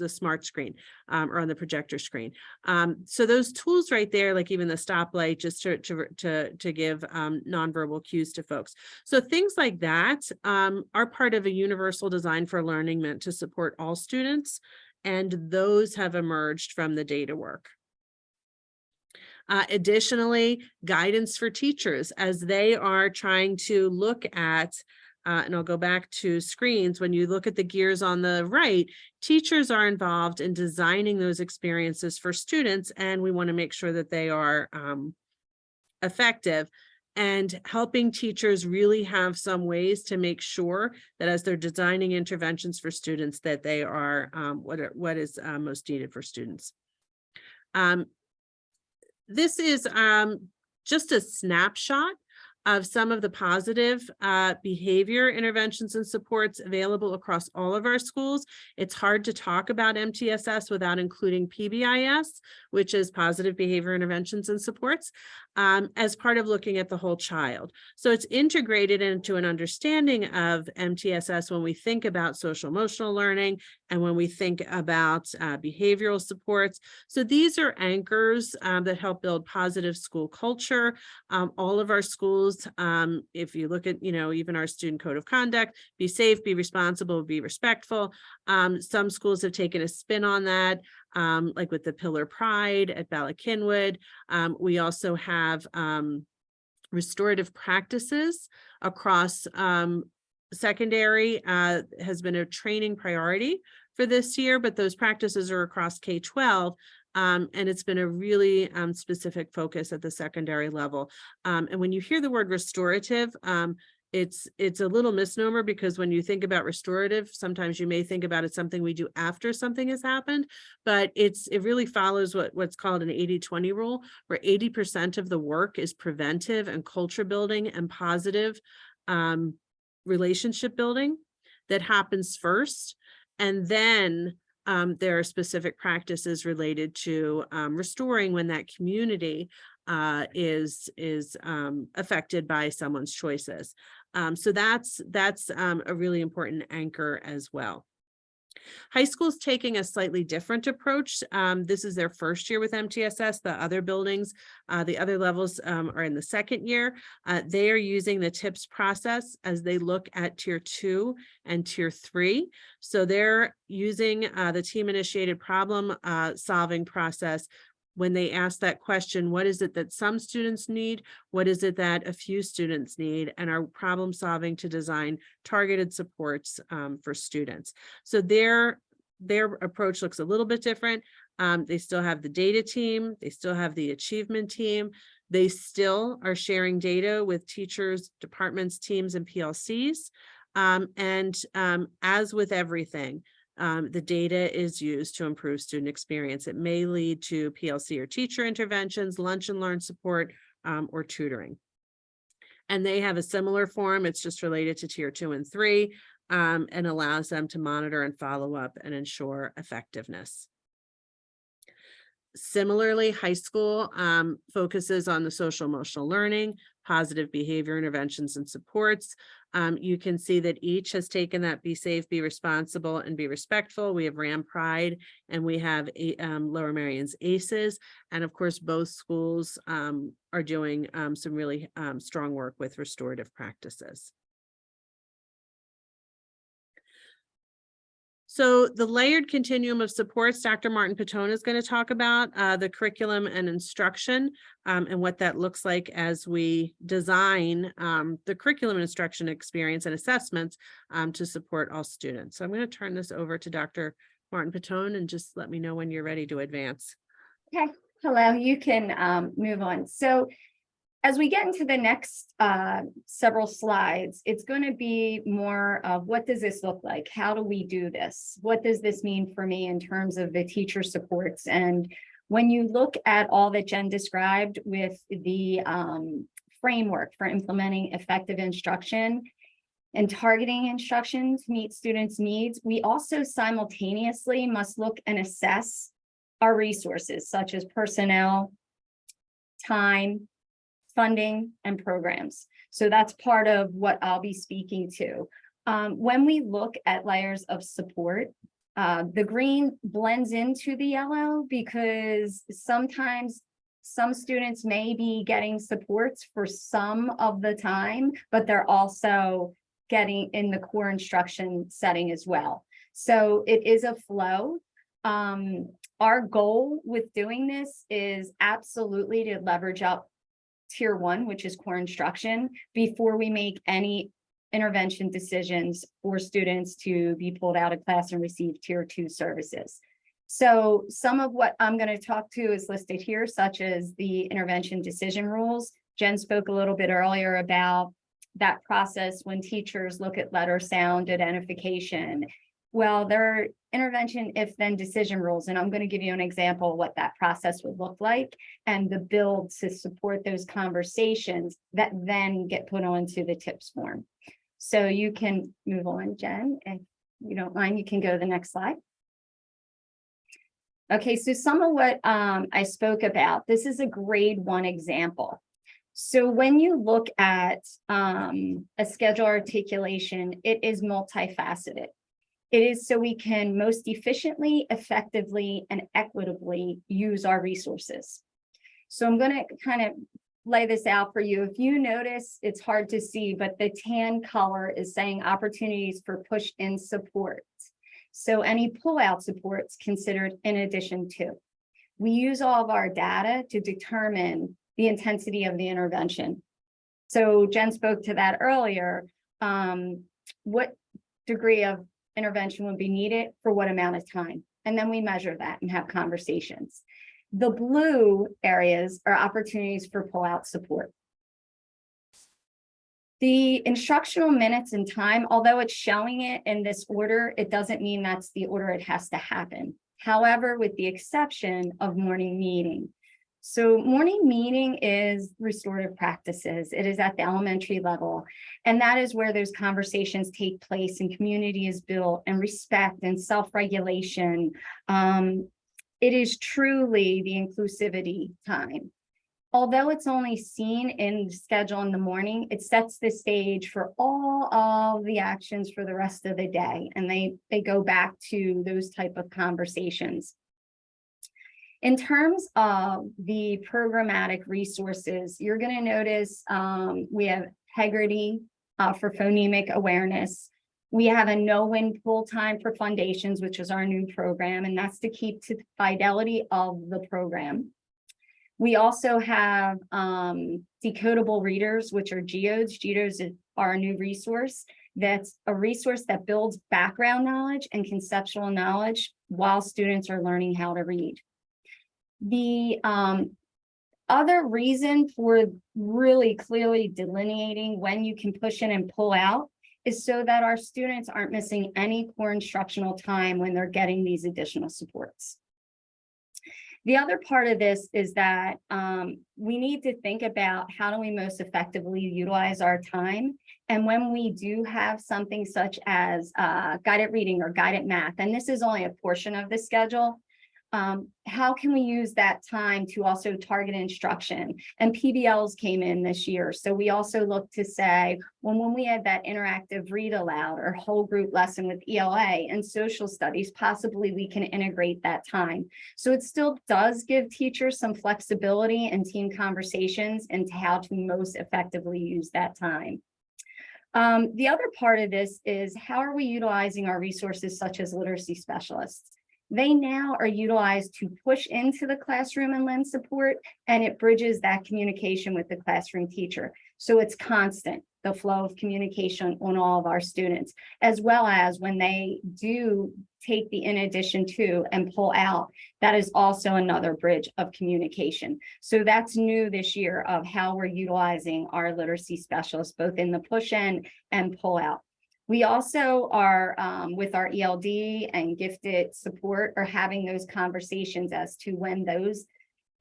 smart screen or on the projector screen. So those tools right there, like even the stoplight, just to give nonverbal cues to folks. So things like that are part of a universal design for learning meant to support all students, and those have emerged from the data work. Additionally, guidance for teachers as they are trying to look at, and I'll go back to screens, when you look at the gears on the right, teachers are involved in designing those experiences for students, and we want to make sure that they are effective. and helping teachers really have some ways to make sure that as they're designing interventions for students, that they are what is most needed for students. This is just a snapshot of some of the positive behavior interventions and supports available across all of our schools. It's hard to talk about MTSS without including PBIS, which is positive behavior interventions and supports, as part of looking at the whole child. So it's integrated into an understanding of MTSS when we think about social emotional learning and when we think about behavioral supports. So these are anchors that help build positive school culture. All of our schools, if you look at, even our student code of conduct, be safe, be responsible, be respectful. Some schools have taken a spin on that, like with the Pillar Pride at Ballackinwood. We also have restorative practices across secondary has been a training priority for this year, but those practices are across K-12. And it's been a really specific focus at the secondary level. And when you hear the word restorative, it's a little misnomer, because when you think about restorative, sometimes you may think about it something we do after something has happened, but it really follows what's called an 80-20 rule, where 80% of the work is preventive and culture building and positive relationship building that happens first. And then there are specific practices related to restoring when that community is affected by someone's choices. So that's a really important anchor as well. High school's taking a slightly different approach. This is their first year with MTSS. The other buildings, the other levels are in the second year. They are using the TIPS process as they look at tier 2 and tier 3. So they're using the team-initiated problem solving process. When they ask that question, what is it that some students need? What is it that a few students need? And are problem solving to design targeted supports for students. So their approach looks a little bit different. They still have the data team. They still have the achievement team. They still are sharing data with teachers, departments, teams, and PLCs. As with everything, the data is used to improve student experience. It may lead to PLC or teacher interventions, lunch and learn support, or tutoring. And they have a similar form. It's just related to tier 2 and 3, and allows them to monitor and follow up and ensure effectiveness. Similarly, high school focuses on the social emotional learning, positive behavior interventions and supports. You can see that each has taken that be safe, be responsible, and be respectful. We have Ram Pride and we have Lower Merion's ACEs. And of course, both schools are doing some really strong work with restorative practices. So the layered continuum of supports, Dr. Martin-Pitone is going to talk about the curriculum and instruction and what that looks like as we design the curriculum and instruction experience and assessments to support all students. So I'm going to turn this over to Dr. Martin-Pitone and just let me know when you're ready to advance. Okay, hello, you can move on. So as we get into the next several slides, it's going to be more of what does this look like? How do we do this? What does this mean for me in terms of the teacher supports? And when you look at all that Jen described with the framework for implementing effective instruction and targeting instruction to meet students' needs, we also simultaneously must look and assess our resources, such as personnel, time, funding, and programs. So that's part of what I'll be speaking to. When we look at layers of support, the green blends into the yellow because sometimes some students may be getting supports for some of the time, but they're also getting in the core instruction setting as well. So it is a flow. Our goal with doing this is absolutely to leverage up tier 1, which is core instruction, before we make any intervention decisions for students to be pulled out of class and receive tier 2 services. So some of what I'm going to talk to is listed here, such as the intervention decision rules. Jen spoke a little bit earlier about that process when teachers look at letter sound identification. Well, there are intervention if then decision rules, and I'm going to give you an example of what that process would look like and the build to support those conversations that then get put onto the tips form. So you can move on, Jen, if you don't mind, you can go to the next slide. Okay, so some of what I spoke about, this is a grade 1 example. So when you look at a schedule articulation, it is multifaceted. It is so we can most efficiently, effectively, and equitably use our resources. So I'm going to kind of lay this out for you. If you notice, it's hard to see, but the tan color is saying opportunities for push-in support. So any pull-out supports considered in addition to. We use all of our data to determine the intensity of the intervention. So Jen spoke to that earlier. What degree of intervention would be needed for what amount of time? And then we measure that and have conversations. The blue areas are opportunities for pull-out support. The instructional minutes and time, although it's showing it in this order, it doesn't mean that's the order it has to happen. However, with the exception of morning meeting. So morning meeting is restorative practices. It is at the elementary level. And that is where those conversations take place and community is built and respect and self-regulation. It is truly the inclusivity time. Although it's only seen in the schedule in the morning, it sets the stage for all of the actions for the rest of the day. And they go back to those type of conversations. In terms of the programmatic resources, you're going to notice we have Integrity for phonemic awareness. We have a no-win pull time for foundations, which is our new program, and that's to keep to the fidelity of the program. We also have decodable readers, which are geodes. Geodes are a new resource. That's a resource that builds background knowledge and conceptual knowledge while students are learning how to read. The other reason for really clearly delineating when you can push in and pull out is so that our students aren't missing any core instructional time when they're getting these additional supports. The other part of this is that we need to think about how do we most effectively utilize our time. And when we do have something such as guided reading or guided math, and this is only a portion of the schedule, how can we use that time to also target instruction? And PBLs came in this year. So we also look to say, well, when we had that interactive read aloud or whole group lesson with ELA and social studies, possibly we can integrate that time. So it still does give teachers some flexibility and team conversations into how to most effectively use that time. The other part of this is how are we utilizing our resources such as literacy specialists? They now are utilized to push into the classroom and lend support, and it bridges that communication with the classroom teacher. So it's constant, the flow of communication on all of our students, as well as when they do take the in addition to and pull out, that is also another bridge of communication. So that's new this year of how we're utilizing our literacy specialists, both in the push in and pull out. We also are, with our ELD and gifted support, are having those conversations as to when those,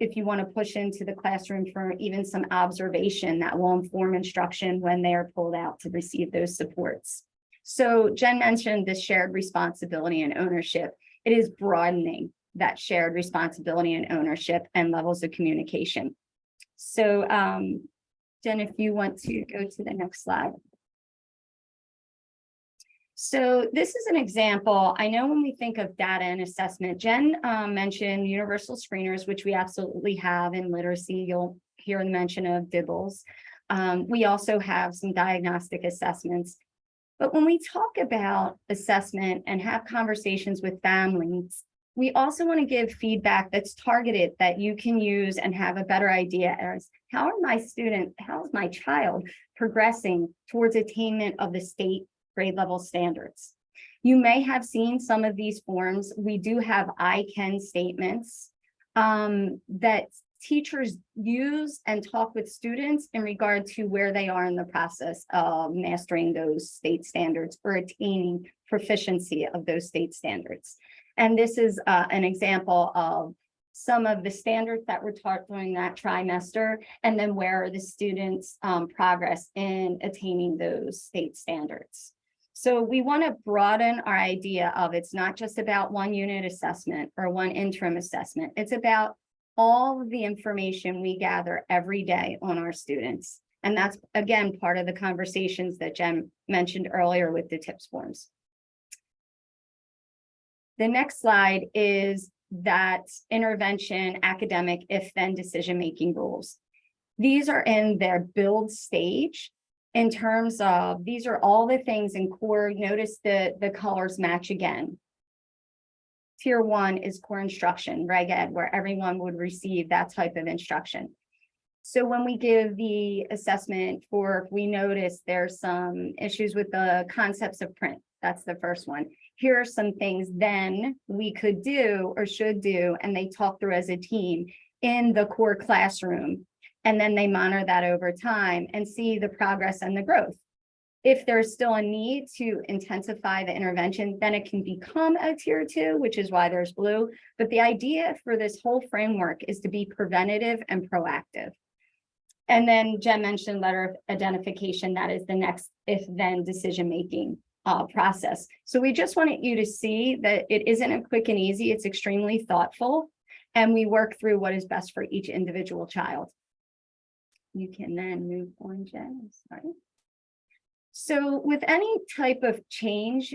if you want to push into the classroom for even some observation that will inform instruction when they are pulled out to receive those supports. So Jen mentioned this shared responsibility and ownership. It is broadening that shared responsibility and ownership and levels of communication. So Jen, if you want to go to the next slide. So this is an example. I know when we think of data and assessment, Jen mentioned universal screeners, which we absolutely have in literacy. You'll hear the mention of DIBELS. We also have some diagnostic assessments. But when we talk about assessment and have conversations with families, we also want to give feedback that's targeted that you can use and have a better idea as how is my child progressing towards attainment of the state grade level standards. You may have seen some of these forms. We do have I can statements that teachers use and talk with students in regard to where they are in the process of mastering those state standards or attaining proficiency of those state standards. And this is an example of some of the standards that were taught during that trimester, and then where are the students' progress in attaining those state standards. So we want to broaden our idea of it's not just about one unit assessment or one interim assessment. It's about all of the information we gather every day on our students. And that's, again, part of the conversations that Jen mentioned earlier with the tips forms. The next slide is that intervention, academic, if-then decision-making rules. These are in their build stage in terms of, these are all the things in core. Notice the colors match again. Tier 1 is core instruction, Reg Ed, where everyone would receive that type of instruction. So when we give the assessment for, if we notice there's some issues with the concepts of print, that's the first one. Here are some things then we could do or should do, and they talk through as a team in the core classroom. And then they monitor that over time and see the progress and the growth. If there's still a need to intensify the intervention, then it can become a tier 2, which is why there's blue. But the idea for this whole framework is to be preventative and proactive. And then Jen mentioned letter of identification. That is the next if-then decision-making process. So we just wanted you to see that it isn't a quick and easy, it's extremely thoughtful, and we work through what is best for each individual child. You can then move on, Jen. Sorry. So with any type of change,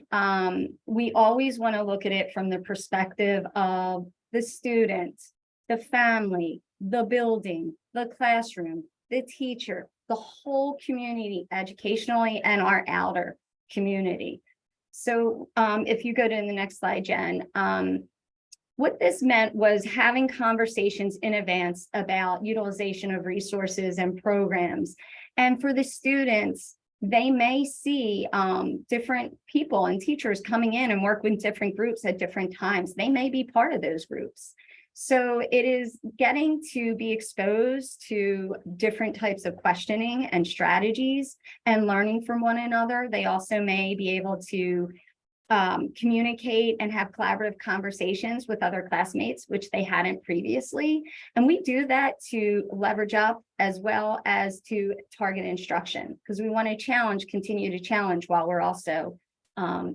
we always want to look at it from the perspective of the student, the family, the building, the classroom, the teacher, the whole community, educationally, and our outer community. So if you go to the next slide, Jen, what this meant was having conversations in advance about utilization of resources and programs. And for the students, they may see different people and teachers coming in and work with different groups at different times. They may be part of those groups. So it is getting to be exposed to different types of questioning and strategies and learning from one another. They also may be able to communicate and have collaborative conversations with other classmates, which they hadn't previously. And we do that to leverage up as well as to target instruction, because we want to continue to challenge while we're also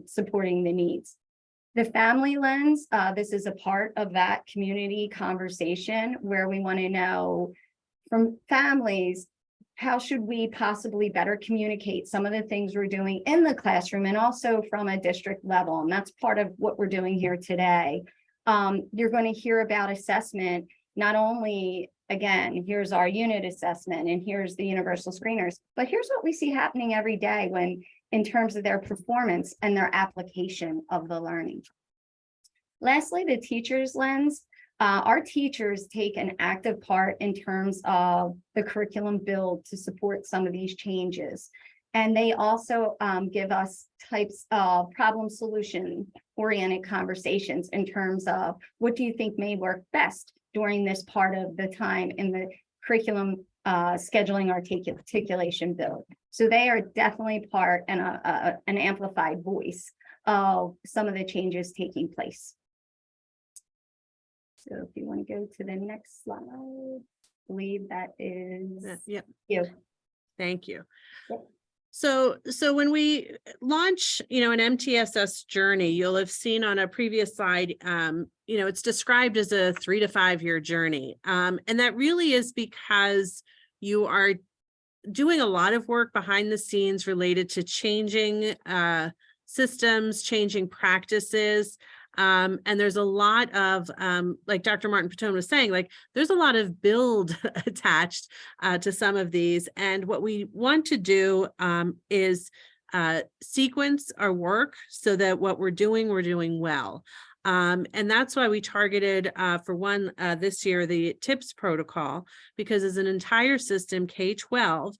supporting the needs. The family lens, this is a part of that community conversation where we want to know from families, how should we possibly better communicate some of the things we're doing in the classroom and also from a district level. And that's part of what we're doing here today. You're going to hear about assessment, not only, again, here's our unit assessment and here's the universal screeners, but here's what we see happening every day when in terms of their performance and their application of the learning. Lastly, the teacher's lens. Our teachers take an active part in terms of the curriculum build to support some of these changes. And they also give us types of problem solution oriented conversations in terms of what do you think may work best during this part of the time in the curriculum scheduling articulation build. So they are definitely part and an amplified voice of some of the changes taking place. So if you want to go to the next slide, I believe that is Yep. you. Thank you. Yep. So when we launch, an MTSS journey, you'll have seen on a previous slide, it's described as a 3 to 5 year journey. And that really is because you are doing a lot of work behind the scenes related to changing systems, changing practices. And there's a lot of, like Dr. Martin-Pitone was saying, there's a lot of build attached to some of these. And what we want to do is sequence our work so that what we're doing well. And that's why we targeted for one this year, the TIPS protocol, because as an entire system, K-12,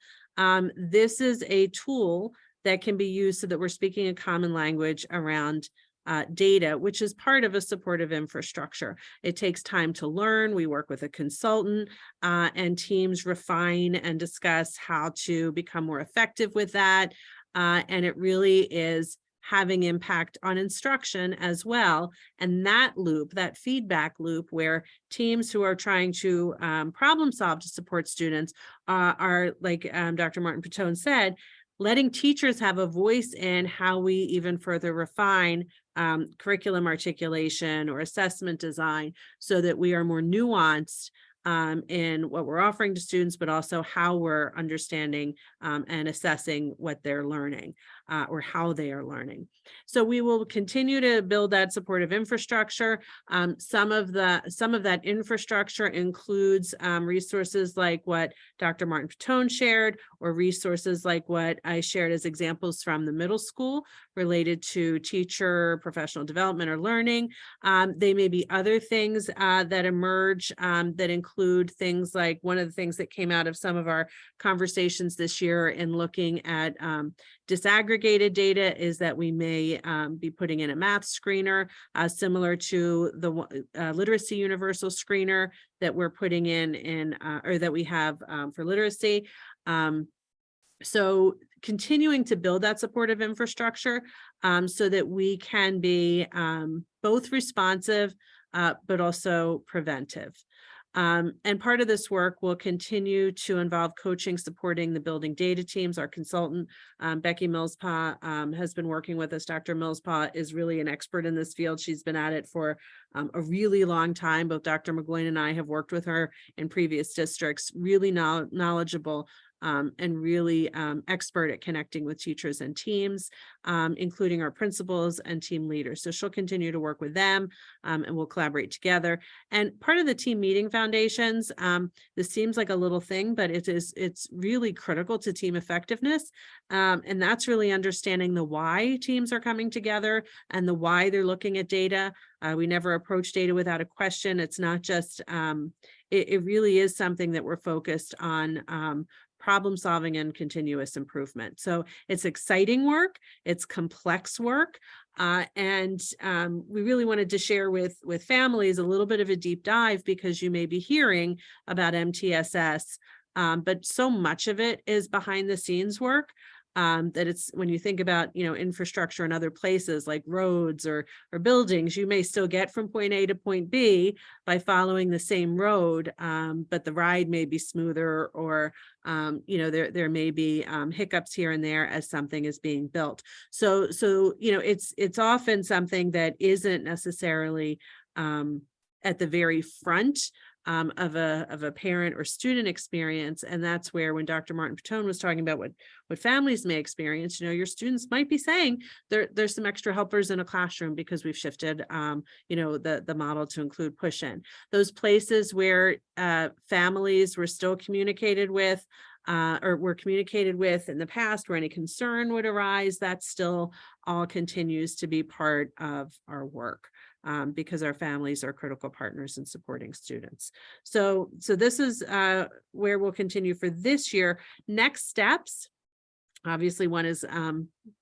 this is a tool that can be used so that we're speaking a common language around data, which is part of a supportive infrastructure. It takes time to learn. We work with a consultant and teams refine and discuss how to become more effective with that. And it really is having impact on instruction as well. And that loop, that feedback loop where teams who are trying to problem solve to support students are like Dr. Martin-Pitone said, letting teachers have a voice in how we even further refine curriculum articulation or assessment design so that we are more nuanced in what we're offering to students, but also how we're understanding and assessing what they're learning or how they are learning. So we will continue to build that supportive infrastructure. Some of that infrastructure includes resources like what Dr. Martin-Pitone shared, or resources like what I shared as examples from the middle school related to teacher professional development or learning. They may be other things that emerge that include things like one of the things that came out of some of our conversations this year in looking at disaggregated data is that we may be putting in a math screener similar to the literacy universal screener that we're putting in or that we have for literacy. So continuing to build that supportive infrastructure so that we can be both responsive but also preventive. And part of this work will continue to involve coaching, supporting the building data teams. Our consultant, Becky Millspaugh, has been working with us. Dr. Millspaugh is really an expert in this field. She's been at it for a really long time. Both Dr. McGloin and I have worked with her in previous districts, really knowledgeable and really expert at connecting with teachers and teams, including our principals and team leaders. So she'll continue to work with them and we'll collaborate together. And part of the team meeting foundations, this seems like a little thing, but it's really critical to team effectiveness. And that's really understanding the why teams are coming together and the why they're looking at data. We never approach data without a question. It's not just, it really is something that we're focused on problem solving and continuous improvement. So it's exciting work, it's complex work, and we really wanted to share with families a little bit of a deep dive because you may be hearing about MTSS, but so much of it is behind the scenes work. That it's when you think about, infrastructure in other places like roads or buildings, you may still get from point A to point B by following the same road, but the ride may be smoother or, there may be hiccups here and there as something is being built. So it's often something that isn't necessarily at the very front of a parent or student experience. And that's where when Dr. Martin-Pitone was talking about what families may experience, your students might be saying there's some extra helpers in a classroom because we've shifted, the model to include push-in. Those places where families were still communicated with or were communicated with in the past where any concern would arise, that still all continues to be part of our work. Because our families are critical partners in supporting students. So this is where we'll continue for this year. Next steps, obviously one is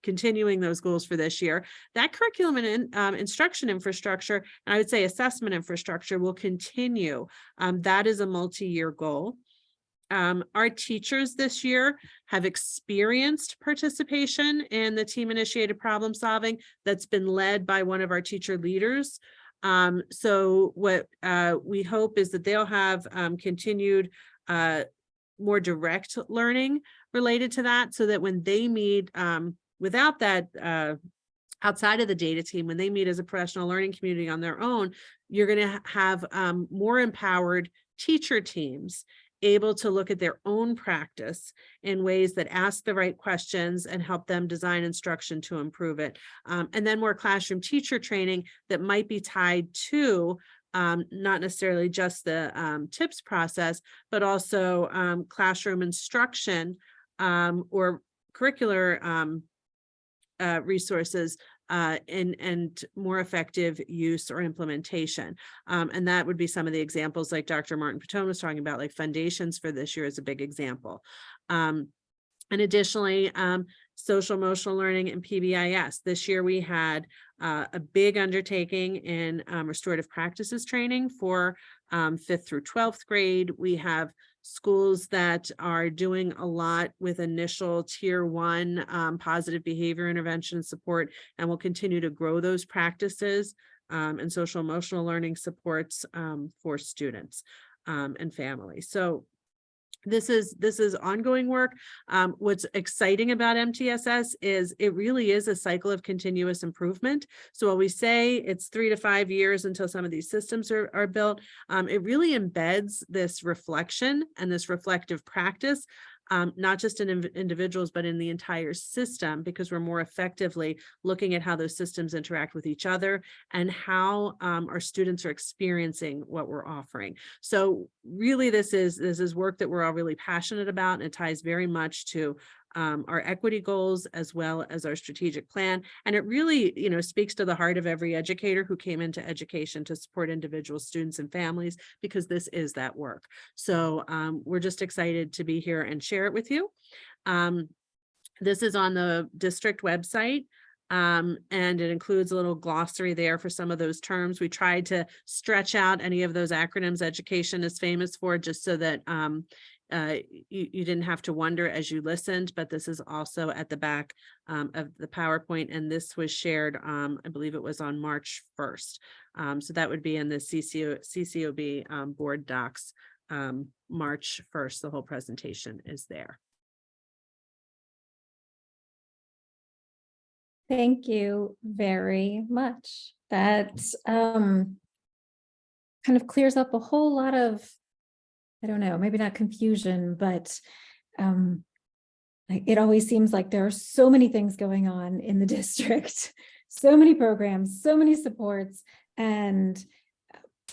continuing those goals for this year. That curriculum and instruction infrastructure, and I would say assessment infrastructure will continue. That is a multi-year goal. Our teachers this year have experienced participation in the team-initiated problem solving that's been led by one of our teacher leaders. So what we hope is that they'll have continued more direct learning related to that so that when they meet without that outside of the data team, when they meet as a professional learning community on their own, you're going to have more empowered teacher teams able to look at their own practice in ways that ask the right questions and help them design instruction to improve it. And then more classroom teacher training that might be tied to not necessarily just the TIPS process, but also classroom instruction or curricular resources and more effective use or implementation. And that would be some of the examples like Dr. Martin-Pitone was talking about, like foundations for this year is a big example. And additionally, social emotional learning, and PBIS. This year we had a big undertaking in restorative practices training for 5th through 12th grade. We have schools that are doing a lot with initial tier 1 positive behavior intervention support, and will continue to grow those practices and social emotional learning supports for students and families. So this is ongoing work. What's exciting about MTSS is it really is a cycle of continuous improvement. So while we say it's 3 to 5 years until some of these systems are built, it really embeds this reflection and this reflective practice, not just in individuals, but in the entire system, because we're more effectively looking at how those systems interact with each other and how our students are experiencing what we're offering. So really, this is work that we're all really passionate about, and it ties very much to our equity goals as well as our strategic plan. And it really, speaks to the heart of every educator who came into education to support individual students and families, because this is that work. So we're just excited to be here and share it with you. This is on the district website. And it includes a little glossary there for some of those terms. We tried to stretch out any of those acronyms education is famous for, just so that you didn't have to wonder as you listened, but this is also at the back of the PowerPoint, and this was shared, I believe it was on March 1st. So that would be in the CCOB board docs, March 1st. The whole presentation is there. Thank you very much. That kind of clears up a whole lot of, I don't know, maybe not confusion, but it always seems like there are so many things going on in the district, so many programs, so many supports, and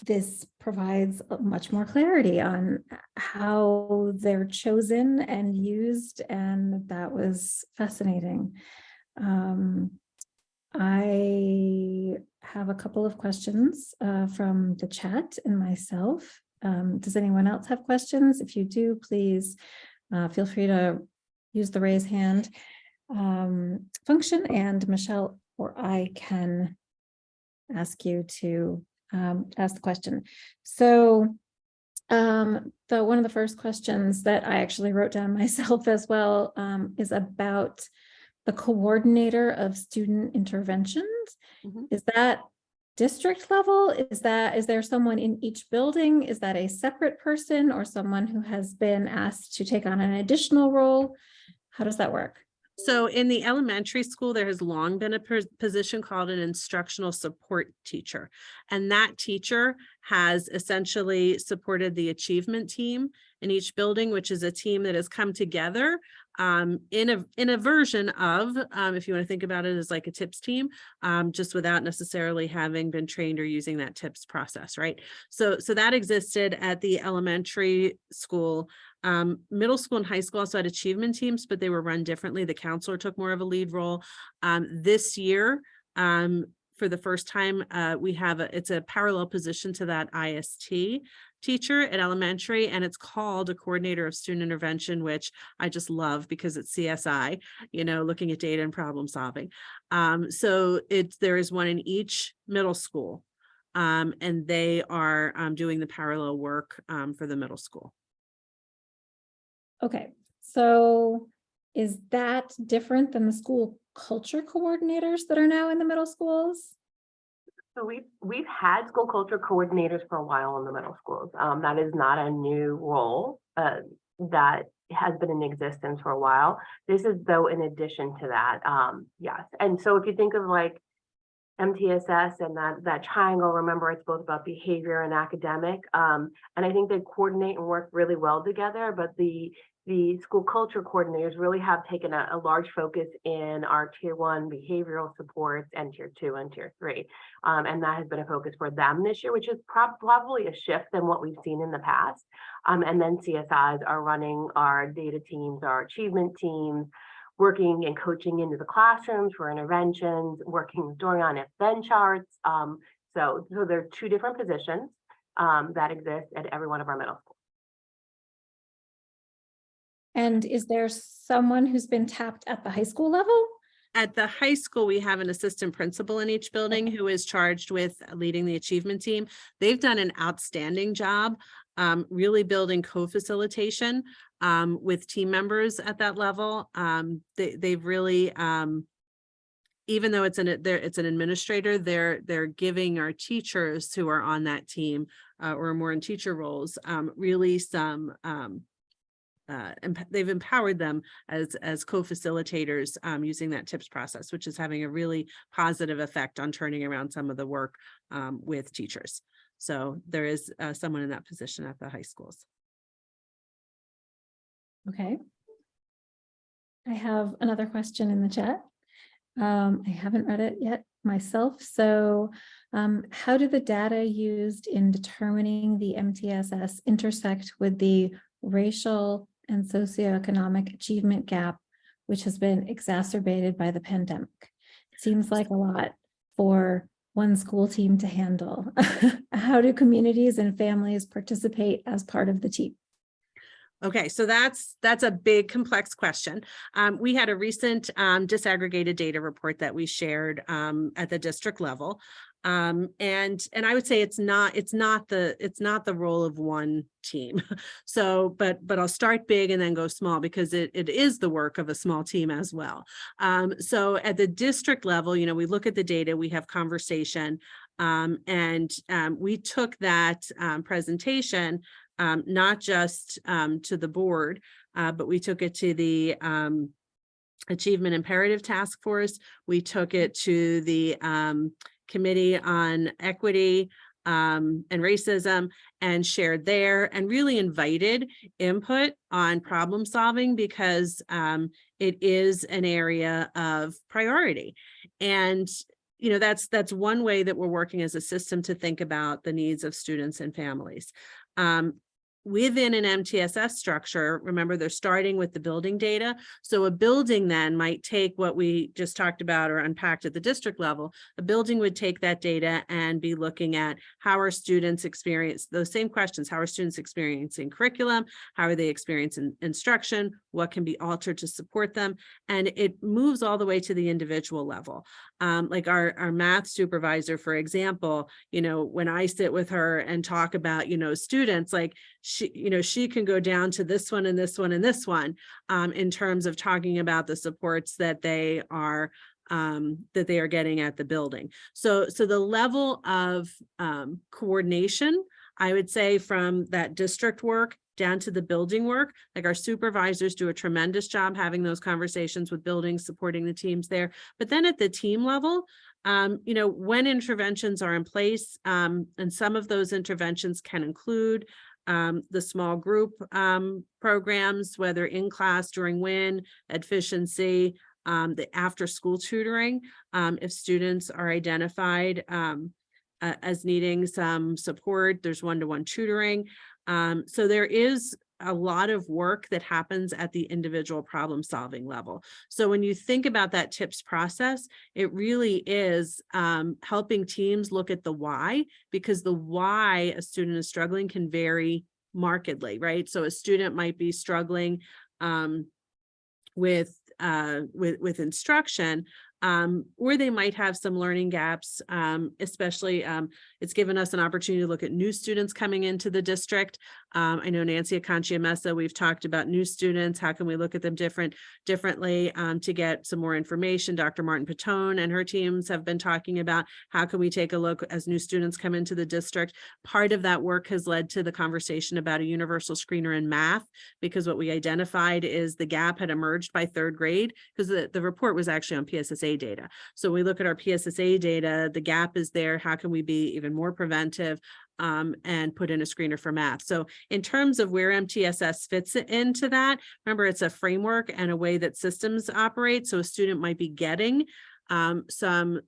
this provides much more clarity on how they're chosen and used, and that was fascinating. I have a couple of questions from the chat and myself. Does anyone else have questions? If you do, please feel free to use the raise hand function, and Michelle or I can ask you to ask the question. So one of the first questions that I actually wrote down myself as well is about the coordinator of student interventions. Mm-hmm. Is that district level? Is there someone in each building? Is that a separate person or someone who has been asked to take on an additional role? How does that work? So in the elementary school, there has long been a position called an instructional support teacher. And that teacher has essentially supported the achievement team in each building, which is a team that has come together in a version of, if you want to think about it as like a TIPS team, just without necessarily having been trained or using that TIPS process, right? So that existed at the elementary school. Middle school and high school also had achievement teams, but they were run differently. The counselor took more of a lead role. This year, for the first time, it's a parallel position to that IST teacher at elementary, and it's called a coordinator of student intervention, which I just love because it's CSI, looking at data and problem solving. So there is one in each middle school, and they are doing the parallel work for the middle school. Okay, so is that different than the school culture coordinators that are now in the middle schools? So we've had school culture coordinators for a while in the middle schools. That is not a new role that has been in existence for a while. This is though in addition to that, yes. And so if you think of like MTSS and that triangle, remember it's both about behavior and academic. And I think they coordinate and work really well together, but the school culture coordinators really have taken a large focus in our tier 1 behavioral supports and tier 2 and tier 3. And that has been a focus for them this year, which is probably a shift than what we've seen in the past. And then CSIs are running our data teams, our achievement teams, working and coaching into the classrooms for interventions, working with Dorian if-then charts. So there are 2 different positions that exist at every one of our middle schools. And is there someone who's been tapped at the high school level? At the high school, we have an assistant principal in each building who is charged with leading the achievement team. They've done an outstanding job, really building co-facilitation with team members at that level. They've really, even though it's an administrator, they're giving our teachers who are on that team or more in teacher roles really some. They've empowered them as co-facilitators using that TIPS process, which is having a really positive effect on turning around some of the work with teachers. So there is someone in that position at the high schools. Okay. I have another question in the chat. I haven't read it yet myself. So how do the data used in determining the MTSS intersect with the racial and socioeconomic achievement gap, which has been exacerbated by the pandemic? It seems like a lot for one school team to handle. How do communities and families participate as part of the team? Okay, so that's a big, complex question. We had a recent disaggregated data report that we shared at the district level. And I would say it's not the role of one team. So, but I'll start big and then go small because it is the work of a small team as well. So at the district level, we look at the data, we have conversation, and we took that presentation not just to the board, but we took it to the Achievement Imperative Task Force. We took it to the Committee on Equity and Racism and shared there and really invited input on problem solving because it is an area of priority. And that's one way that we're working as a system to think about the needs of students and families. Within an MTSS structure, remember they're starting with the building data. So a building then might take what we just talked about or unpacked at the district level. A building would take that data and be looking at how are students experience those same questions. How are students experiencing curriculum? How are they experiencing instruction? What can be altered to support them? And it moves all the way to the individual level. Like our math supervisor, for example, when I sit with her and talk about, students, like she can go down to this one and this one and this one in terms of talking about the supports that they are getting at the building. So the level of coordination, I would say, from that district work down to the building work, like our supervisors do a tremendous job having those conversations with buildings, supporting the teams there. But then at the team level, when interventions are in place, and some of those interventions can include the small group programs, whether in class, during WIN, efficiency, the after school tutoring, if students are identified as needing some support, there's one-to-one tutoring. So there is a lot of work that happens at the individual problem solving level. So when you think about that TIPS process, it really is helping teams look at the why, because the why a student is struggling can vary markedly, right? So a student might be struggling with instruction, or they might have some learning gaps, especially it's given us an opportunity to look at new students coming into the district. I know Nancy Aconchia-Mesa, we've talked about new students. How can we look at them differently to get some more information? Dr. Martin-Pitone and her teams have been talking about how can we take a look as new students come into the district. Part of that work has led to the conversation about a universal screener in math, because what we identified is the gap had emerged by third grade, because the report was actually on PSSA data. So we look at our PSSA data, the gap is there. How can we be even more preventive and put in a screener for math? So in terms of where MTSS fits into that, remember it's a framework and a way that systems operate. So a student might be getting some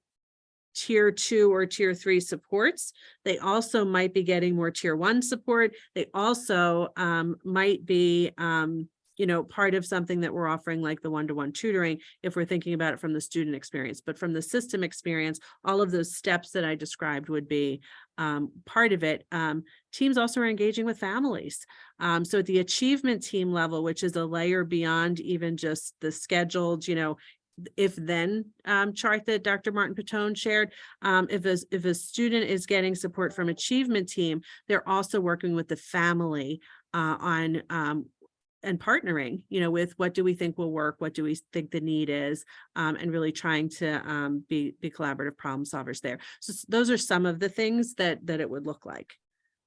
tier 2 or tier 3 supports. They also might be getting more tier 1 support. They also might be part of something that we're offering, like the one-to-one tutoring, if we're thinking about it from the student experience. But from the system experience, all of those steps that I described would be part of it. Teams also are engaging with families. So at the achievement team level, which is a layer beyond even just the scheduled, if then chart that Dr. Martin-Pitone shared, if a student is getting support from achievement team, they're also working with the family on and partnering, with what do we think will work, what do we think the need is, and really trying to be collaborative problem solvers there. So those are some of the things that it would look like.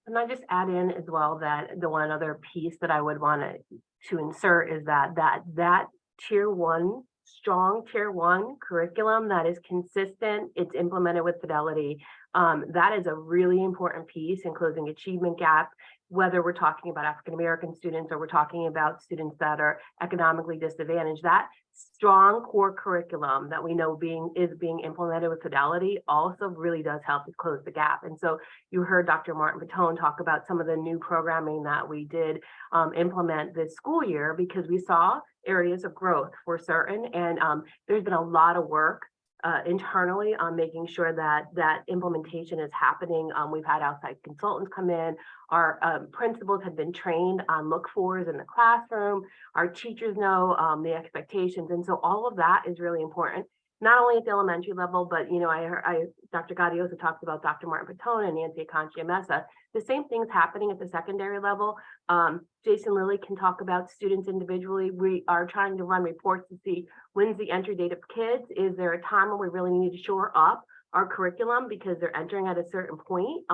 And I just add in as well that the one other piece that I would want to insert is that strong tier one curriculum that is consistent, it's implemented with fidelity. That is a really important piece in closing achievement gap, whether we're talking about African-American students or we're talking about students that are economically disadvantaged. That strong core curriculum that we know is being implemented with fidelity also really does help to close the gap. And so you heard Dr. Martin-Pitone talk about some of the new programming that we did implement this school year, because we saw areas of growth for certain. And there's been a lot of work internally on making sure that implementation is happening. We've had outside consultants come in. Our principals have been trained on look-fors in the classroom. Our teachers know the expectations. And so all of that is really important, not only at the elementary level, but, I heard Dr. Gaudioso talked about Dr. Martin-Pitone and Nancy Aconchia-Mesa. The same thing's happening at the secondary level. Jason Lilly can talk about students individually. We are trying to run reports to see when's the entry date of kids. Is there a time when we really need to shore up our curriculum because they're entering at a certain point?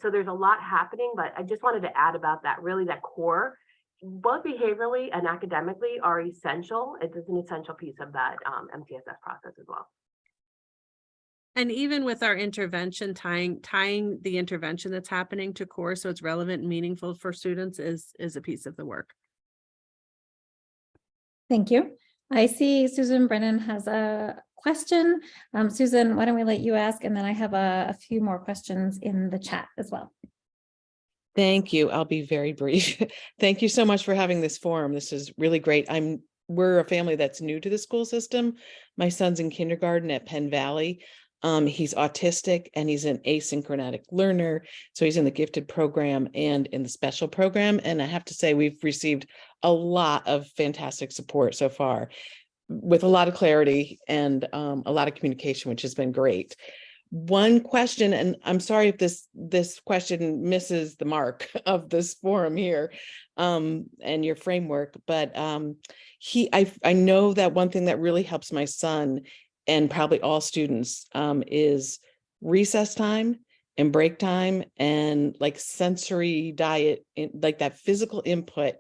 So there's a lot happening, but I just wanted to add about that, really that core, both behaviorally and academically, are essential. It is an essential piece of that MTSS process as well. And even with our intervention, tying the intervention that's happening to core so it's relevant and meaningful for students is a piece of the work. Thank you. I see Susan Brennan has a question. Susan, why don't we let you ask? And then I have a few more questions in the chat as well. Thank you. I'll be very brief. Thank you so much for having this forum. This is really great. We're a family that's new to the school system. My son's in kindergarten at Penn Valley. He's autistic and he's an asynchronatic learner. So he's in the gifted program and in the special program. And I have to say, we've received a lot of fantastic support so far with a lot of clarity and a lot of communication, which has been great. One question, and I'm sorry if this question misses the mark of this forum here and your framework, but I know that one thing that really helps my son and probably all students is recess time and break time and like sensory diet, like that physical input.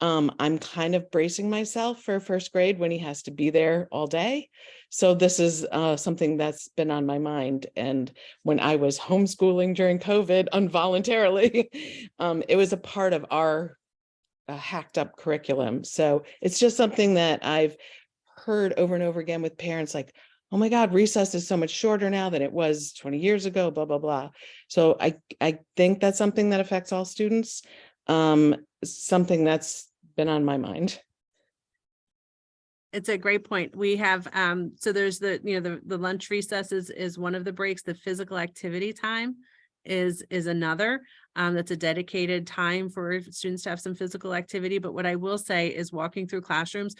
I'm kind of bracing myself for first grade when he has to be there all day. So this is something that's been on my mind. And when I was homeschooling during COVID involuntarily, it was a part of our hacked up curriculum. So it's just something that I've heard over and over again with parents like, oh my God, recess is so much shorter now than it was 20 years ago, blah, blah, blah. So I think that's something that affects all students. Something that's been on my mind. It's a great point. We have, so there's the lunch recess is one of the breaks. The physical activity time is another. That's a dedicated time for students to have some physical activity. But what I will say is walking through classrooms,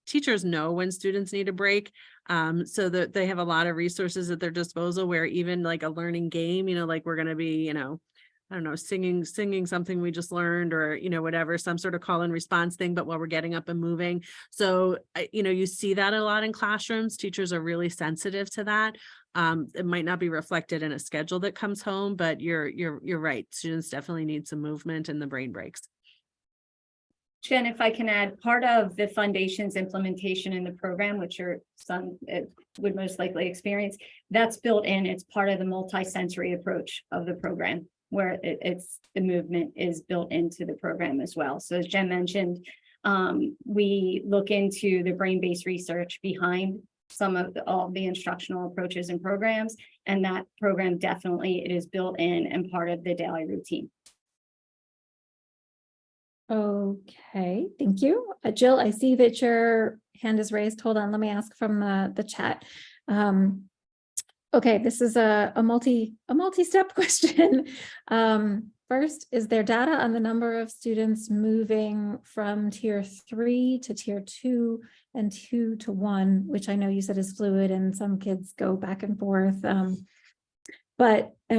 teachers know when students need a break, so that they have a lot of resources at their disposal where even like a learning game, like we're going to be, I don't know, singing something we just learned or, whatever, some sort of call and response thing, but while we're getting up and moving. So, you see that a lot in classrooms. Teachers are really sensitive to that. It might not be reflected in a schedule that comes home, but you're right. Students definitely need some movement and the brain breaks. Jen, if I can add, part of the foundation's implementation in the program, which your son would most likely experience, that's built in. It's part of the multi-sensory approach of the program, where it's the movement is built into the program as well. So as Jen mentioned, we look into the brain-based research behind some of all the instructional approaches and programs, and that program definitely it is built in and part of the daily routine. Okay, thank you. Jill, I see that your hand is raised. Hold on, let me ask from the chat. Okay, this is a multi-step question. First, is there data on the number of students moving from tier 3 to tier 2 and 2 to 1, which I know you said is fluid and some kids go back and forth. And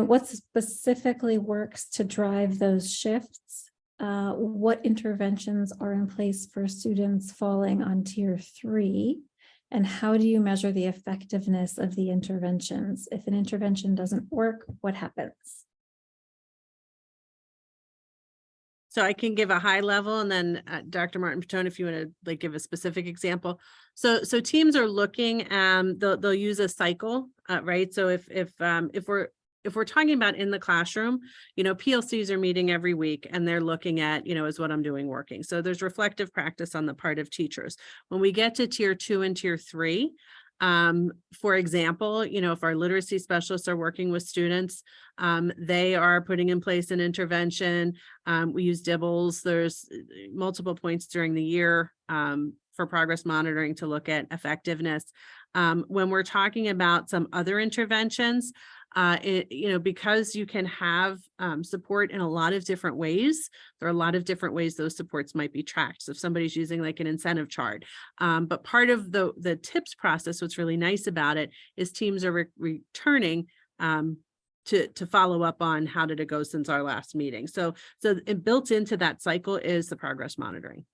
what specifically works to drive those shifts? What interventions are in place for students falling on tier 3? And how do you measure the effectiveness of the interventions? If an intervention doesn't work, what happens? So I can give a high level, and then Dr. Martin-Pitone, if you want to give a specific example. So teams are looking, they'll use a cycle, right? So if we're talking about in the classroom, PLCs are meeting every week and they're looking at, is what I'm doing working? So there's reflective practice on the part of teachers. When we get to tier 2 and tier 3, for example, if our literacy specialists are working with students, they are putting in place an intervention. We use dibbles. There's multiple points during the year for progress monitoring to look at effectiveness. When we're talking about some other interventions, because you can have support in a lot of different ways, there are a lot of different ways those supports might be tracked. So if somebody's using like an incentive chart, but part of the tips process, what's really nice about it is teams are returning to follow up on how did it go since our last meeting. So built into that cycle is the progress monitoring,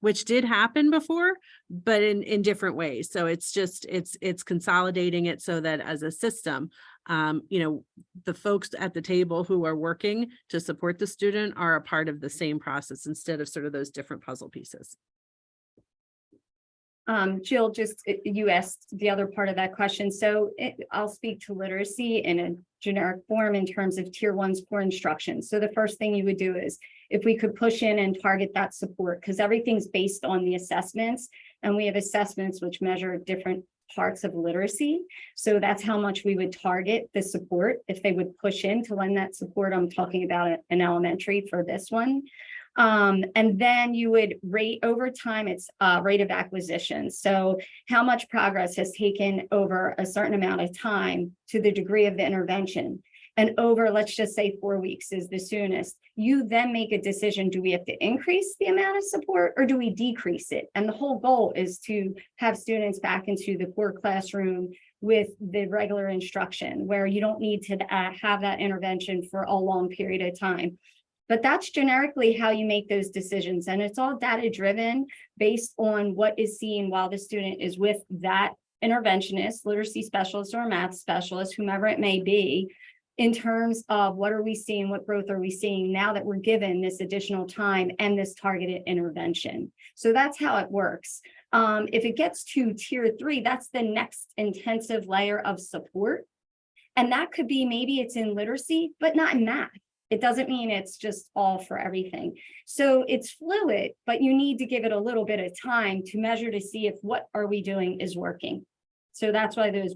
which did happen before, but in different ways. So it's consolidating it so that as a system, the folks at the table who are working to support the student are a part of the same process instead of sort of those different puzzle pieces. Jill, you asked the other part of that question. So I'll speak to literacy in a generic form in terms of tier 1's core instruction. So the first thing you would do is if we could push in and target that support, because everything's based on the assessments, and we have assessments which measure different parts of literacy. So that's how much we would target the support if they would push in to lend that support. I'm talking about an elementary for this one. And then you would rate over time, it's rate of acquisition. So how much progress has taken over a certain amount of time to the degree of the intervention. And over, let's just say 4 weeks is the soonest. You then make a decision, do we have to increase the amount of support or do we decrease it? And the whole goal is to have students back into the core classroom with the regular instruction where you don't need to have that intervention for a long period of time. But that's generically how you make those decisions. And it's all data driven based on what is seen while the student is with that interventionist, literacy specialist, or math specialist, whomever it may be, in terms of what are we seeing, what growth are we seeing now that we're given this additional time and this targeted intervention. So that's how it works. If it gets to tier 3, that's the next intensive layer of support. And that could be, maybe it's in literacy, but not in math. It doesn't mean it's just all for everything. So it's fluid, but you need to give it a little bit of time to measure to see if what are we doing is working. So that's why those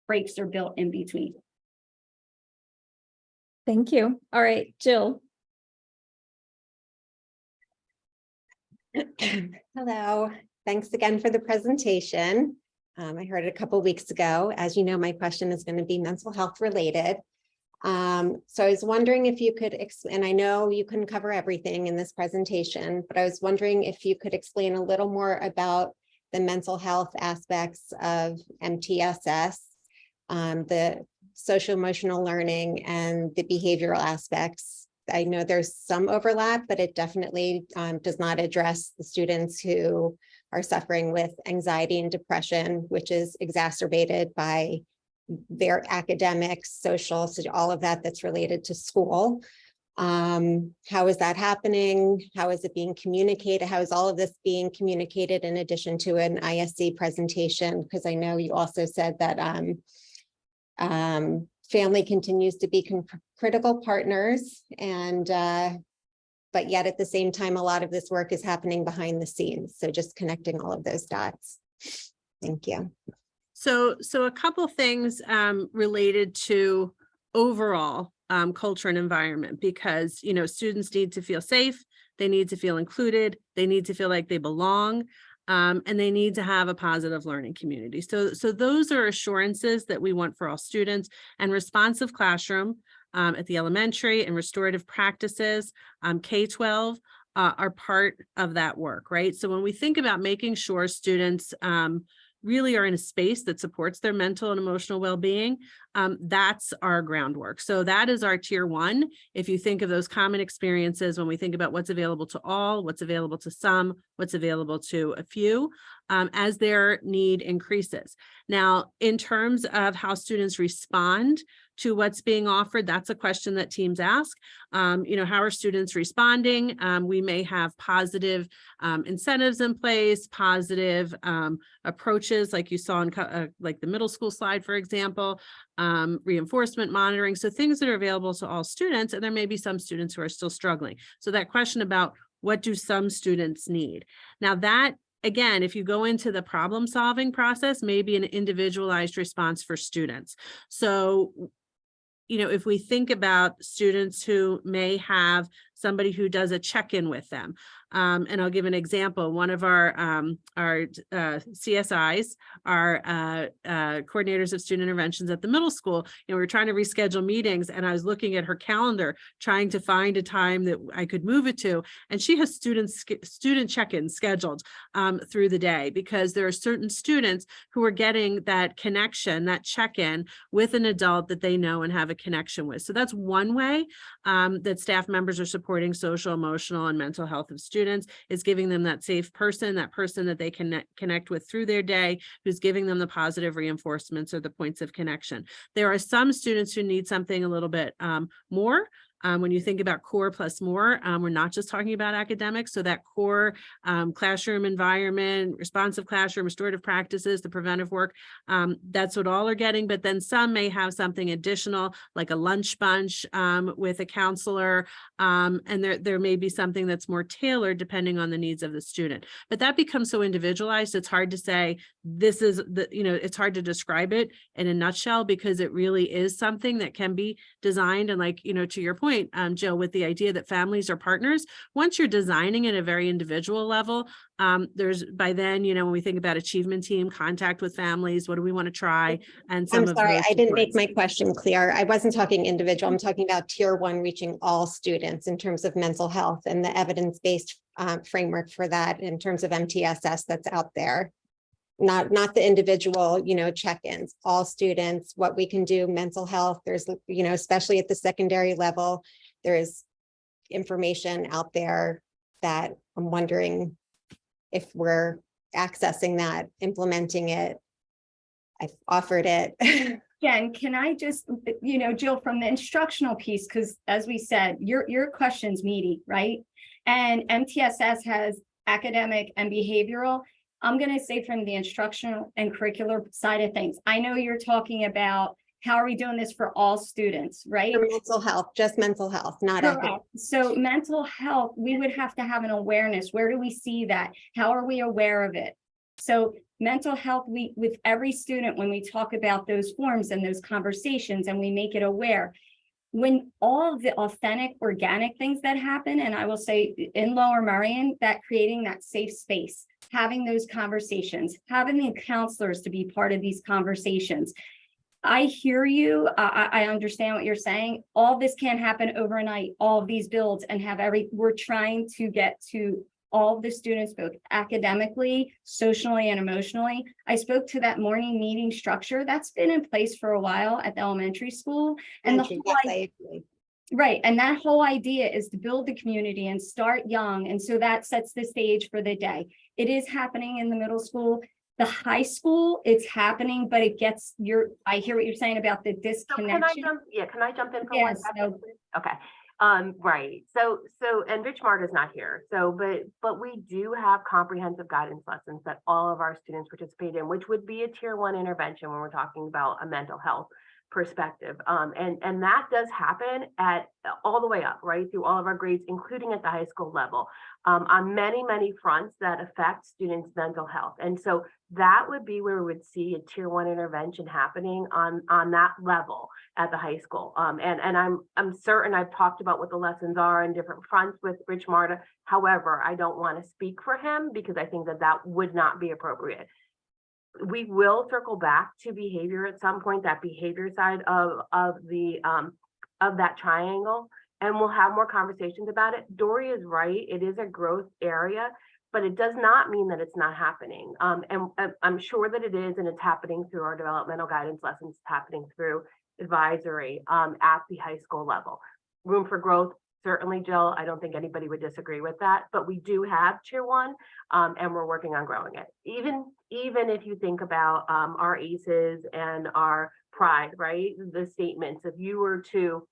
breaks are built in between. Thank you. All right, Jill. Hello, thanks again for the presentation. I heard it a couple of weeks ago. As you know, my question is going to be mental health related. So I was wondering if you could, and I know you couldn't cover everything in this presentation, but I was wondering if you could explain a little more about the mental health aspects of MTSS, the social emotional learning and the behavioral aspects. I know there's some overlap, but it definitely does not address the students who are suffering with anxiety and depression, which is exacerbated by their academics, social, so all of that that's related to school. How is that happening? How is it being communicated? How is all of this being communicated in addition to an ISC presentation? Because I know you also said that family continues to be critical partners, and but yet at the same time, a lot of this work is happening behind the scenes. So just connecting all of those dots. Thank you. So a couple things related to overall culture and environment, because, you know, students need to feel safe, they need to feel included, they need to feel like they belong, and they need to have a positive learning community. So those are assurances that we want for all students. And responsive classroom at the elementary and restorative practices, K-12, are part of that work, right? So when we think about making sure students really are in a space that supports their mental and emotional well-being, that's our groundwork. So that is our tier one. If you think of those common experiences, when we think about what's available to all, what's available to some, what's available to a few, as their need increases. Now, in terms of how students respond to what's being offered, that's a question that teams ask. You know, how are students responding? We may have positive incentives in place, positive approaches, like you saw in like the middle school slide, for example, reinforcement monitoring. So things that are available to all students, and there may be some students who are still struggling. So that question about what do some students need? Now that, again, if you go into the problem solving process, maybe an individualized response for students. So, you know, if we think about students who may have somebody who does a check-in with them, and I'll give an example. One of our CSIs, our coordinators of student interventions at the middle school, we were trying to reschedule meetings, and I was looking at her calendar, trying to find a time that I could move it to. And she has student check-ins scheduled through the day, because there are certain students who are getting that connection, that check-in with an adult that they know and have a connection with. So that's one way that staff members are supporting social, emotional, and mental health of students, is giving them that safe person, that person that they can connect with through their day, who's giving them the positive reinforcements or the points of connection. There are some students who need something a little bit more. When you think about core plus more, we're not just talking about academics. So that core classroom environment, responsive classroom, restorative practices, the preventive work, that's what all are getting. But then some may have something additional, like a lunch bunch with a counselor, and there may be something that's more tailored depending on the needs of the student. But that becomes so individualized, it's hard to say this is the, it's hard to describe it in a nutshell, because it really is something that can be designed. And like, to your point, Jill, with the idea that families are partners, once you're designing at a very individual level, there's by then, when we think about achievement team, contact with families, what do we want to try? And some I'm sorry, of those I didn't make supports. my question clear. I wasn't talking individual. I'm talking about tier one reaching all students in terms of mental health and the evidence-based framework for that in terms of MTSS that's out there. Not the individual, check-ins, all students, what we can do, mental health. There's, especially at the secondary level, there's information out there that I'm wondering if we're accessing that, implementing it. I've offered it. Jen, can I just, Jill, from the instructional piece, because as we said, your question's meaty, right? And MTSS has academic and behavioral. I'm going to say from the instructional and curricular side of things, I know you're talking about how are we doing this for all students, right? For mental health, just mental health, not Correct. academic. So mental health, we would have to have an awareness. Where do we see that? How are we aware of it? So mental health, with every student, when we talk about those forms and those conversations and we make it aware, when all of the authentic, organic things that happen, and I will say in Lower Merion, that creating that safe space, having those conversations, having the counselors to be part of these conversations. I hear you. I understand what you're saying. All this can't happen overnight. All of these builds and we're trying to get to all of the students, both academically, socially, and emotionally. I spoke to that morning meeting structure that's been in place for a while at the elementary school. And right. And that whole idea is to build the community and start young. And so that sets the stage for the day. It is happening in the middle school. The high school, it's happening, but it gets I hear what you're saying about the disconnection. So can I jump in for Yes, 1 second? Okay. Right. So, and Rich Mart is not here. So, but we do have comprehensive guidance lessons that all of our students participate in, which would be a tier one intervention when we're talking about a mental health perspective. And that does happen at all the way up, right, through all of our grades, including at the high school level, on many, many fronts that affect students' mental health. And so that would be where we would see a tier 1 intervention happening on that level at the high school. And I'm certain I've talked about what the lessons are in different fronts with Rich Marta. However, I don't want to speak for him because I think that would not be appropriate. We will circle back to behavior at some point, that behavior side of that triangle, and we'll have more conversations about it. Dory is right. It is a growth area, but it does not mean that it's not happening. And I'm sure that it is, and it's happening through our developmental guidance lessons, it's happening through advisory at the high school level. Room for growth, certainly, Jill. I don't think anybody would disagree with that, but we do have tier 1, and we're working on growing it. Even if you think about our ACEs and our pride, right? The statements, if you were to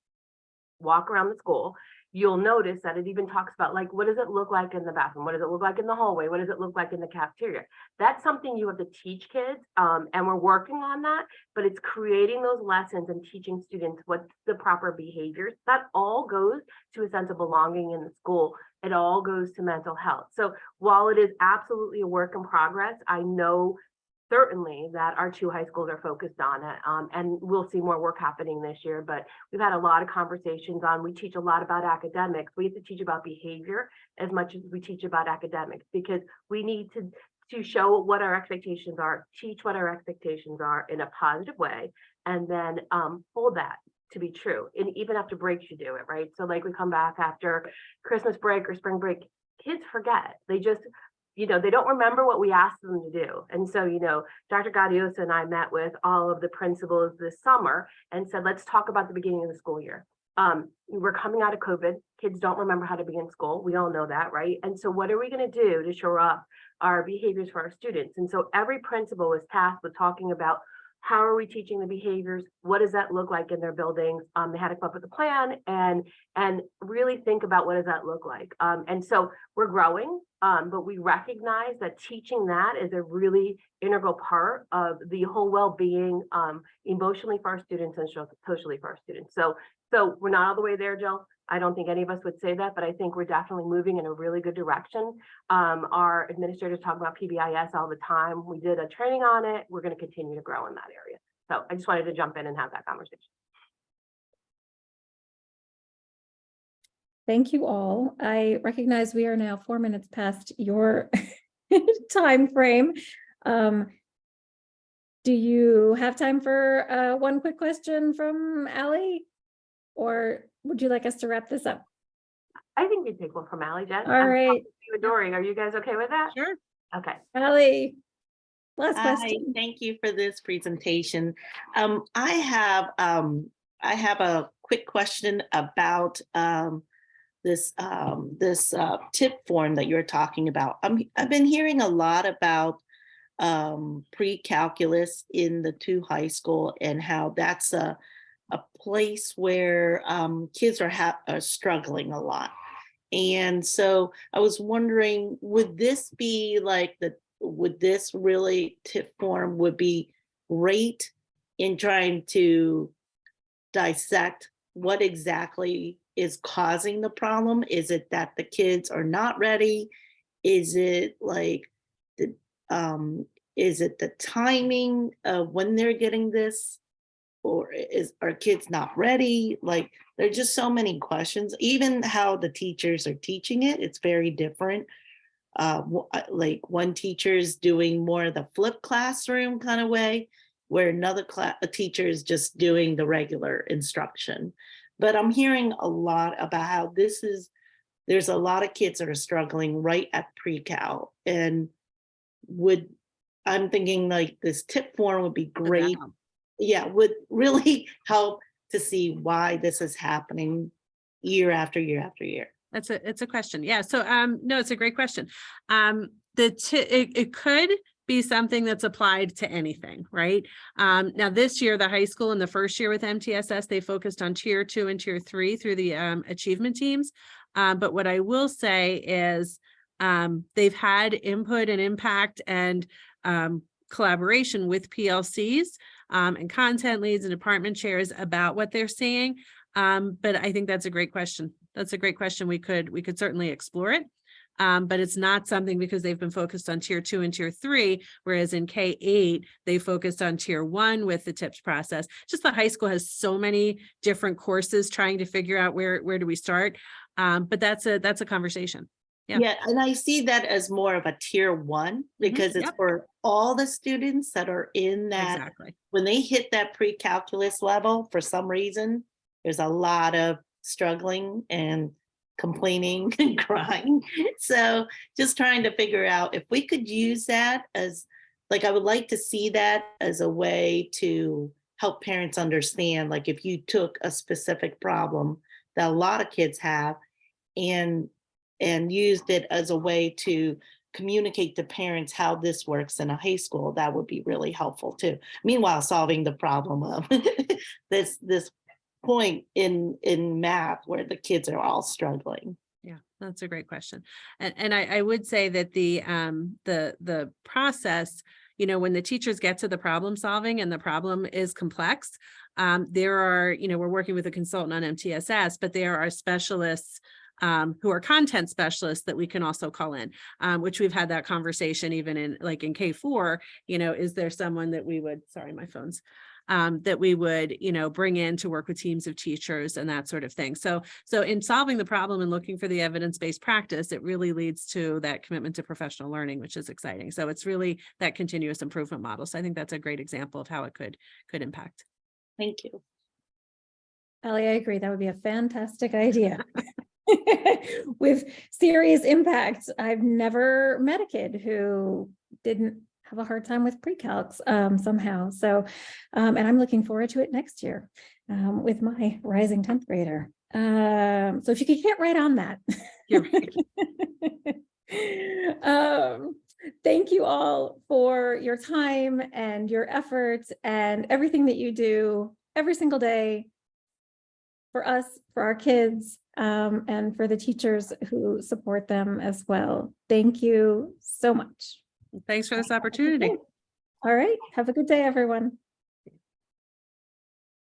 walk around the school, you'll notice that it even talks about, like, what does it look like in the bathroom? What does it look like in the hallway? What does it look like in the cafeteria? That's something you have to teach kids, and we're working on that, but it's creating those lessons and teaching students what's the proper behaviors. That all goes to a sense of belonging in the school. It all goes to mental health. So while it is absolutely a work in progress, I know certainly that our 2 high schools are focused on it, and we'll see more work happening this year, but we've had a lot of conversations on, we teach a lot about academics. We have to teach about behavior as much as we teach about academics, because we need to show what our expectations are, teach what our expectations are in a positive way, and then hold that to be true. And even after breaks, you do it, right? So like we come back after Christmas break or spring break, kids forget. They just, they don't remember what we asked them to do. And so, Dr. Gaudioso and I met with all of the principals this summer and said, let's talk about the beginning of the school year. We're coming out of COVID. Kids don't remember how to begin school. We all know that, right? And so what are we going to do to shore up our behaviors for our students? And so every principal was tasked with talking about, how are we teaching the behaviors? What does that look like in their buildings? They had to come up with a plan and really think about what does that look like. And so we're growing, but we recognize that teaching that is a really integral part of the whole well-being, emotionally for our students and socially for our students. So we're not all the way there, Jill. I don't think any of us would say that, but I think we're definitely moving in a really good direction. Our administrators talk about PBIS all the time. We did a training on it. We're going to continue to grow in that area. So I just wanted to jump in and have that conversation. Thank you all. I recognize we are now 4 minutes past your time frame. Do you have time for one quick question from Allie? Or would you like us to wrap this up? I think you'd take one from Allie, Jen. All right. Dory, are you guys okay with that? Sure. Okay. Allie, last Hi, question. thank you for this presentation. I have a quick question about this tip form that you're talking about. I've been hearing a lot about pre-calculus in the 2 high school and how that's a place where kids are struggling a lot. And so I was wondering, would this really tip form would be great in trying to dissect what exactly is causing the problem? Is it that the kids are not ready? Is it the timing of when they're getting this? Or are kids not ready? Like, there are just so many questions. Even how the teachers are teaching it, it's very different. Like one teacher is doing more of the flipped classroom kind of way, where another teacher is just doing the regular instruction. But I'm hearing a lot about how there's a lot of kids that are struggling right at pre-cal, and I'm thinking like this tip form would be great. Yeah, would really help to see why this is happening year after year after year. It's a question. Yeah. So no, it's a great question. It could be something that's applied to anything, right? Now this year, the high school in the first year with MTSS, they focused on tier 2 and tier 3 through the achievement teams. But what I will say is they've had input and impact and collaboration with PLCs and content leads and department chairs about what they're seeing. But I think that's a great question. That's a great question. We could certainly explore it. But it's not something because they've been focused on tier 2 and tier 3, whereas in K-8, they focused on tier 1 with the tips process. Just the high school has so many different courses trying to figure out where do we start. But that's a conversation. Yeah. Yeah, and I see that as more of a tier 1 because it's Yep. for all the students that are in that. Exactly. When they hit that pre-calculus level, for some reason, there's a lot of struggling and complaining and crying. So just trying to figure out if we could use that as, like, I would like to see that as a way to help parents understand, like if you took a specific problem that a lot of kids have and used it as a way to communicate to parents how this works in a high school, that would be really helpful too. Meanwhile, solving the problem of this point in math where the kids are all struggling. Yeah, that's a great question. And I would say that the process, when the teachers get to the problem solving and the problem is complex, there are, we're working with a consultant on MTSS, but there are specialists who are content specialists that we can also call in, which we've had that conversation even in K4, is there someone that we would, sorry, my phone's, that we would, bring in to work with teams of teachers and that sort of thing. So in solving the problem and looking for the evidence-based practice, it really leads to that commitment to professional learning, which is exciting. So it's really that continuous improvement model. So I think that's a great example of how it could impact. Thank you. Ellie, I agree. That would be a fantastic idea. With serious impacts. I've never met a kid who didn't have a hard time with pre-calcs somehow. So, and I'm looking forward to it next year with my rising 10th grader. So if you could get right on that. You're right. Thank you all for your time and your efforts and everything that you do every single day for us, for our kids, and for the teachers who support them as well. Thank you so much. Thanks for this opportunity. All right. Have a good day, everyone.